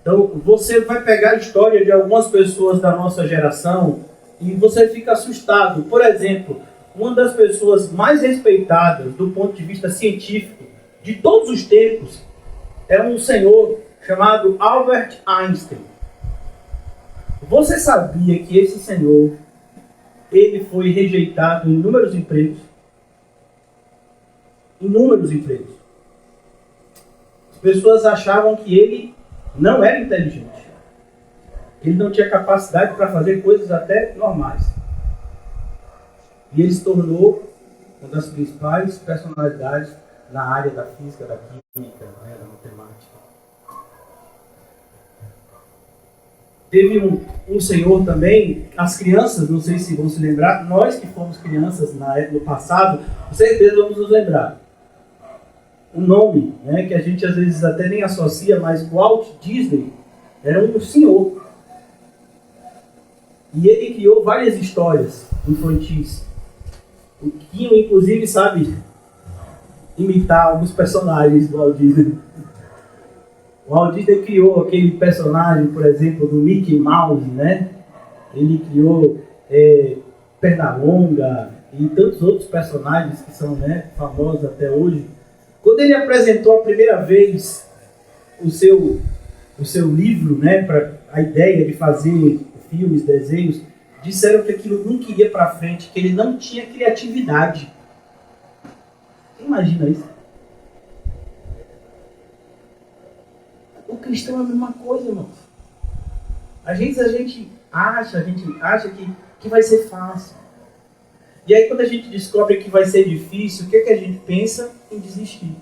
Speaker 1: Então, você vai pegar a história de algumas pessoas da nossa geração e você fica assustado. Por exemplo, uma das pessoas mais respeitadas do ponto de vista científico de todos os tempos é um senhor chamado Albert Einstein. Você sabia que esse senhor ele foi rejeitado em inúmeros empregos? Inúmeros empregos. As pessoas achavam que ele não era inteligente. Ele não tinha capacidade para fazer coisas até normais. E ele se tornou uma das principais personalidades na área da física, da química, da matemática. Teve um senhor também, as crianças, não sei se vão se lembrar, nós que fomos crianças no passado, com certeza vamos nos lembrar. Um nome, que a gente às vezes até nem associa, mas o Walt Disney era um senhor. E ele criou várias histórias infantis. O Quinho, inclusive, sabe imitar alguns personagens do Walt Disney. O Walt Disney criou aquele personagem, por exemplo, do Mickey Mouse, né? Ele criou Pernalonga e tantos outros personagens que são famosos até hoje. Quando ele apresentou a primeira vez o seu livro, para a ideia de fazer filmes, desenhos, disseram que aquilo nunca ia para frente, que ele não tinha criatividade. Você imagina isso? O cristão é a mesma coisa, irmão. A gente acha que vai ser fácil. E aí quando a gente descobre que vai ser difícil, o que é que a gente pensa? Em desistir.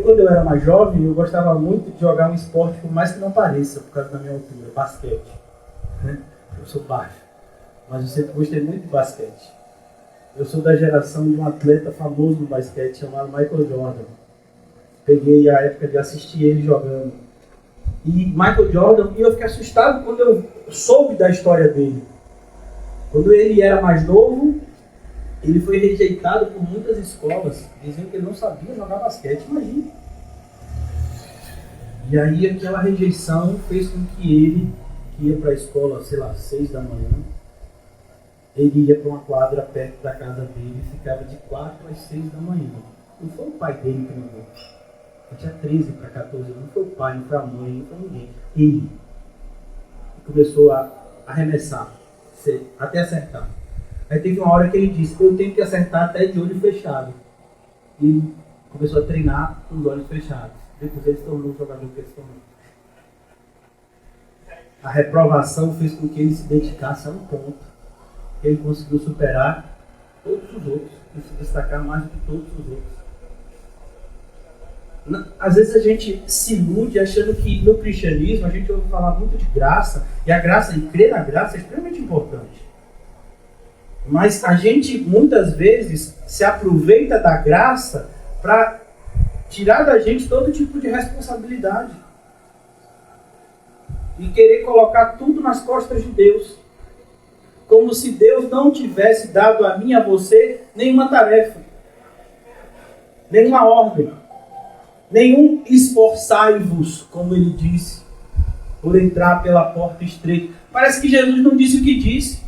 Speaker 1: Quando eu era mais jovem, eu gostava muito de jogar um esporte, por mais que não pareça, por causa da minha altura, basquete. Né? Eu sou baixo, mas eu sempre gostei muito de basquete. Eu sou da geração de um atleta famoso no basquete chamado Michael Jordan. Peguei a época de assistir ele jogando. E Michael Jordan, e eu fiquei assustado quando eu soube da história dele. Quando ele era mais novo, ele foi rejeitado por muitas escolas, dizendo que ele não sabia jogar basquete, imagina. E aí aquela rejeição fez com que ele, que ia para a escola, sei lá, 6 da manhã, ele ia para uma quadra perto da casa dele e ficava de 4 às 6 da manhã. Não foi o pai dele que mandou. Ele tinha 13 para 14 anos, não foi o pai, não foi a mãe, não foi ninguém. Ele começou a arremessar, até acertar. Aí teve uma hora que ele disse, eu tenho que acertar até de olho fechado. E começou a treinar com os olhos fechados. Depois ele se tornou o jogador que ele se tornou. A reprovação fez com que ele se dedicasse a um ponto. Ele conseguiu superar todos os outros e se destacar mais do que todos os outros. Às vezes a gente se ilude achando que no cristianismo a gente ouve falar muito de graça. E a graça, e crer na graça é extremamente importante. Mas a gente, muitas vezes, se aproveita da graça para tirar da gente todo tipo de responsabilidade. E querer colocar tudo nas costas de Deus. Como se Deus não tivesse dado a mim e a você nenhuma tarefa. Nenhuma ordem. Nenhum esforçai-vos, como ele disse, por entrar pela porta estreita. Parece que Jesus não disse o que disse.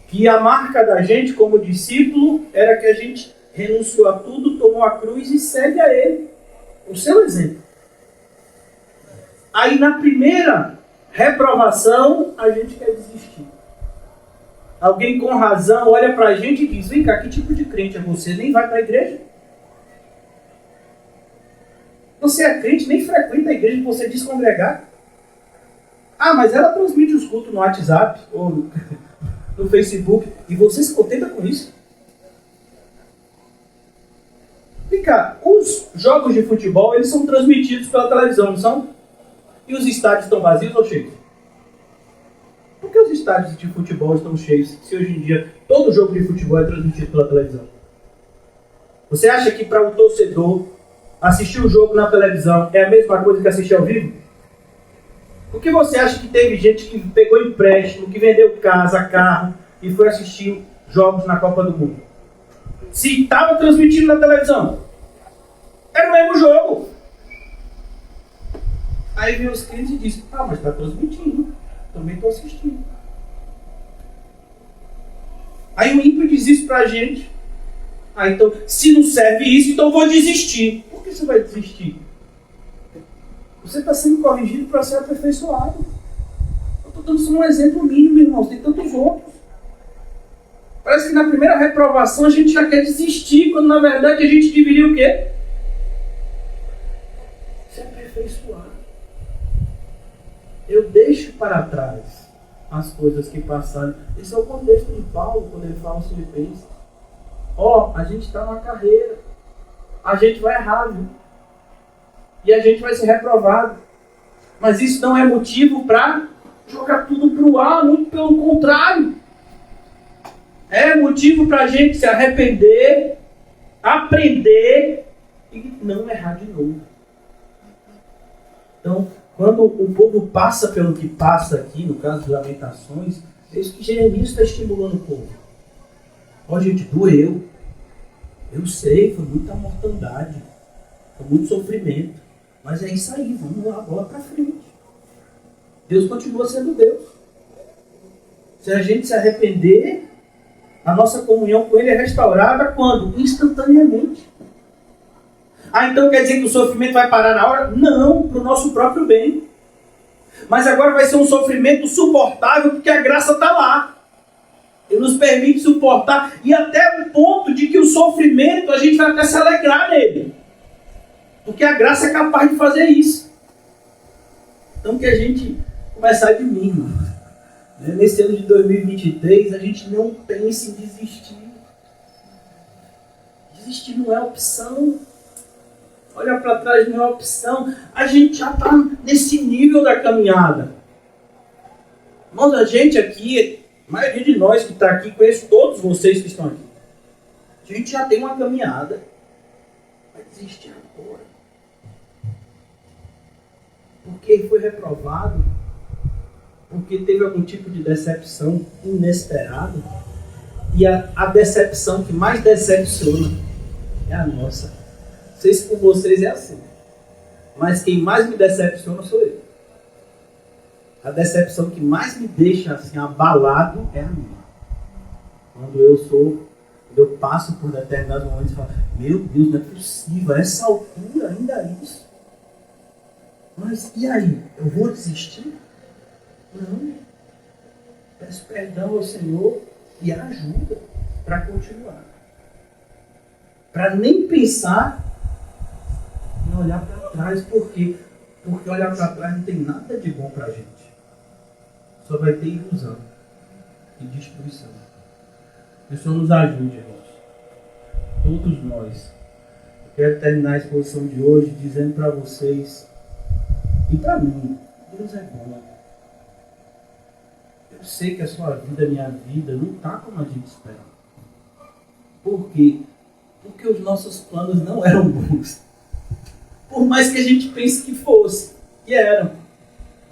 Speaker 1: Que a marca da gente como discípulo era que a gente renunciou a tudo, tomou a cruz e segue a ele. O seu exemplo. Aí na primeira reprovação, a gente quer desistir. Alguém com razão olha pra gente e diz, vem cá, que tipo de crente é você? Nem vai pra igreja? Você é crente, nem frequenta a igreja que você diz congregar? Ah, mas ela transmite os cultos no WhatsApp ou no Facebook, e você se contenta com isso? Vem cá, os jogos de futebol, eles são transmitidos pela televisão, não são? E os estádios estão vazios ou cheios? Por que os estádios de futebol estão cheios, se hoje em dia todo jogo de futebol é transmitido pela televisão? Você acha que para um torcedor assistir o jogo na televisão é a mesma coisa que assistir ao vivo? Por que você acha que teve gente que pegou empréstimo, que vendeu casa, carro e foi assistir jogos na Copa do Mundo? Se estava transmitindo na televisão, era o mesmo jogo. Aí vem os crentes e dizem, mas está transmitindo, também estou assistindo. Aí o ímpio diz isso pra gente. Então, se não serve isso, então eu vou desistir. Por que você vai desistir? Você está sendo corrigido para ser aperfeiçoado. Eu estou dando só um exemplo mínimo, irmãos. Tem tantos outros. Parece que na primeira reprovação a gente já quer desistir, quando na verdade a gente deveria o quê? Se aperfeiçoar. Eu deixo para trás as coisas que passaram. Esse é o contexto de Paulo, quando ele fala aos Filipenses. A gente está numa carreira. A gente vai errar, viu? E a gente vai ser reprovado. Mas isso não é motivo para jogar tudo para o ar, muito pelo contrário. É motivo para a gente se arrepender, aprender e não errar de novo. Então, quando o povo passa pelo que passa aqui, no caso de Lamentações, é isso que Jeremias está estimulando o povo. Gente, doeu. Eu sei, foi muita mortandade, foi muito sofrimento. Mas é isso aí, vamos lá, bola para frente. Deus continua sendo Deus. Se a gente se arrepender, a nossa comunhão com Ele é restaurada quando? Instantaneamente. Então quer dizer que o sofrimento vai parar na hora? Não, para o nosso próprio bem. Mas agora vai ser um sofrimento suportável porque a graça está lá. Ele nos permite suportar e até o ponto de que o sofrimento a gente vai até se alegrar nele. Porque a graça é capaz de fazer isso. Então que a gente começar de mínimo. Nesse ano de 2023, a gente não pense em desistir. Desistir não é opção. Olhar para trás não é opção. A gente já está nesse nível da caminhada. Irmãos, a gente aqui, a maioria de nós que está aqui, conheço todos vocês que estão aqui. A gente já tem uma caminhada. Vai desistir agora. Porque foi reprovado. Porque teve algum tipo de decepção inesperada. E a decepção que mais decepciona é a nossa. Não sei se com vocês é assim. Mas quem mais me decepciona sou eu. A decepção que mais me deixa assim, abalado é a minha. Quando eu passo por determinados momentos e falo, meu Deus, não é possível, a essa altura ainda isso. Mas e aí? Eu vou desistir? Não. Peço perdão ao Senhor e ajuda para continuar. Para nem pensar em olhar para trás. Por quê? Porque olhar para trás não tem nada de bom para a gente. Só vai ter ilusão e destruição. Que o Senhor nos ajude, irmãos. Todos nós. Eu quero terminar a exposição de hoje dizendo para vocês e para mim, Deus é bom. Eu sei que a sua vida, a minha vida, não está como a gente espera. Por quê? Porque os nossos planos não eram bons. Por mais que a gente pense que fosse, e eram.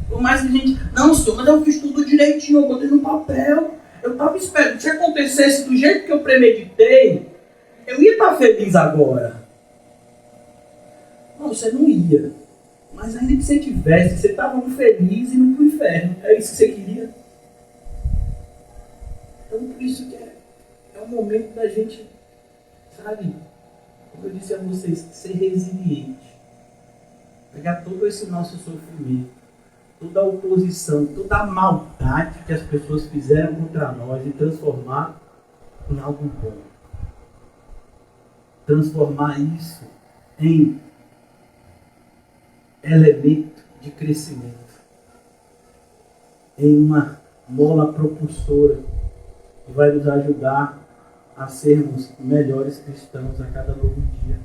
Speaker 1: Por mais que a gente, não, senhor, mas eu fiz tudo direitinho, eu botei no papel. Eu estava esperando, se acontecesse do jeito que eu premeditei, eu ia estar feliz agora. Não, você não ia. Mas ainda que você tivesse, você estava feliz e indo para o inferno. É isso que você queria? Então, por isso que é o momento da gente, sabe, como eu disse a vocês, ser resiliente. Pegar todo esse nosso sofrimento, toda a oposição, toda a maldade que as pessoas fizeram contra nós e transformar em algo bom. Transformar isso em elemento de crescimento, em uma mola propulsora que vai nos ajudar a sermos melhores cristãos a cada novo dia.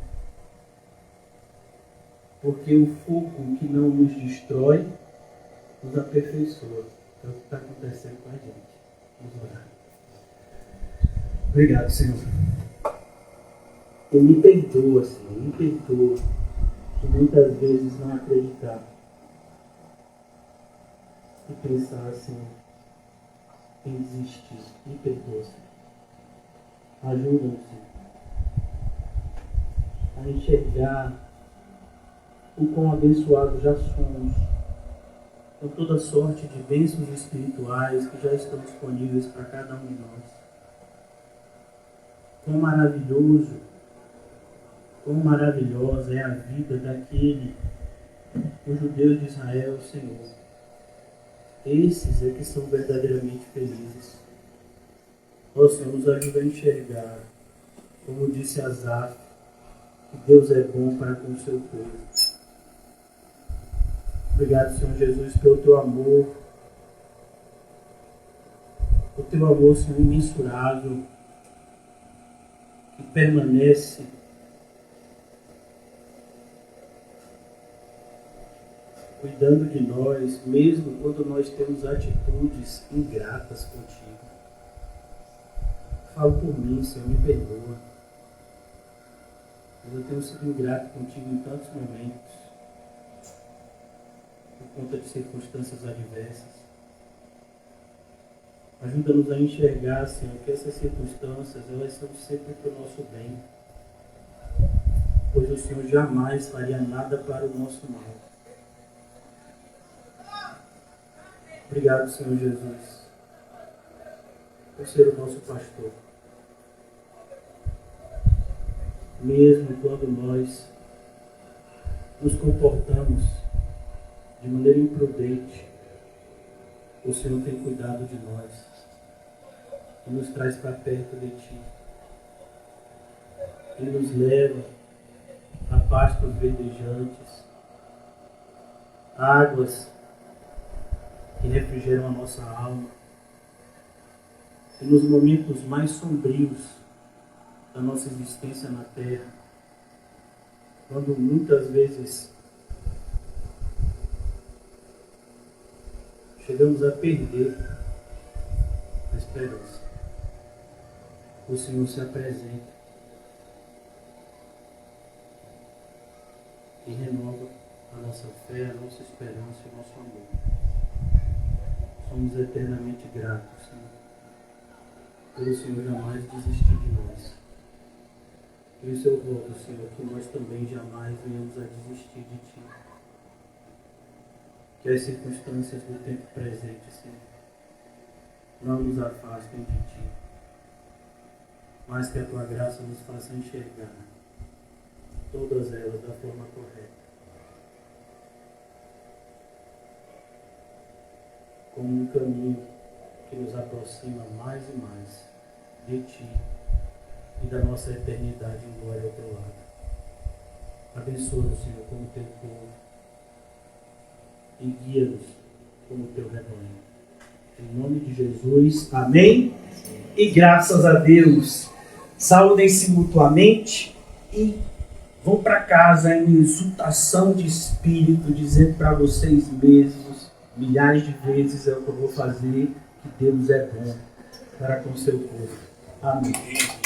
Speaker 1: Porque o fogo que não nos destrói nos aperfeiçoa. É o que está acontecendo com a gente. Vamos orar. Obrigado, Senhor. E me perdoa, Senhor. Me perdoa de muitas vezes não acreditar e pensar assim em desistir. Me perdoa, Senhor. Ajuda-nos, Senhor, a enxergar o quão abençoados já somos com toda sorte de bênçãos espirituais que já estão disponíveis para cada um de nós. Quão maravilhoso, quão maravilhosa é a vida daquele, o judeu de Israel, Senhor. Esses é que são verdadeiramente felizes. Ó Senhor, nos ajuda a enxergar, como disse Asaf, que Deus é bom para com o seu povo. Obrigado, Senhor Jesus, pelo teu amor. O teu amor, Senhor, imensurável, que permanece cuidando de nós, mesmo quando nós temos atitudes ingratas contigo. Fala por mim, Senhor, me perdoa. Mas eu tenho sido ingrato contigo em tantos momentos, por conta de circunstâncias adversas. Ajuda-nos a enxergar, Senhor, que essas circunstâncias, elas são sempre para o nosso bem. Pois o Senhor jamais faria nada para o nosso mal. Obrigado, Senhor Jesus, por ser o nosso pastor. Mesmo quando nós nos comportamos de maneira imprudente, o Senhor tem cuidado de nós e nos traz para perto de Ti. E nos leva a pastos verdejantes, águas que refrigeram a nossa alma. que nos momentos mais sombrios da nossa existência na Terra, quando muitas vezes chegamos a perder a esperança, o Senhor se apresenta e renova a nossa fé, a nossa esperança e o nosso amor. Somos eternamente gratos, Senhor, pelo Senhor jamais desistir de nós. Por isso eu rogo, Senhor, que nós também jamais venhamos a desistir de Ti. Que as circunstâncias do tempo presente, Senhor, não nos afastem de Ti, mas que a Tua graça nos faça enxergar todas elas da forma correta, como um caminho que nos aproxima mais e mais de Ti e da nossa eternidade em glória ao Teu lado. Abençoa-nos, Senhor, como Teu povo e guia-nos como Teu rebanho. Em nome de Jesus, amém? E graças a Deus. Saúdem-se mutuamente e vão para casa em exultação de espírito, dizendo para vocês mesmos, milhares de vezes é o que eu vou fazer, que Deus é bom para com o seu povo. Amém.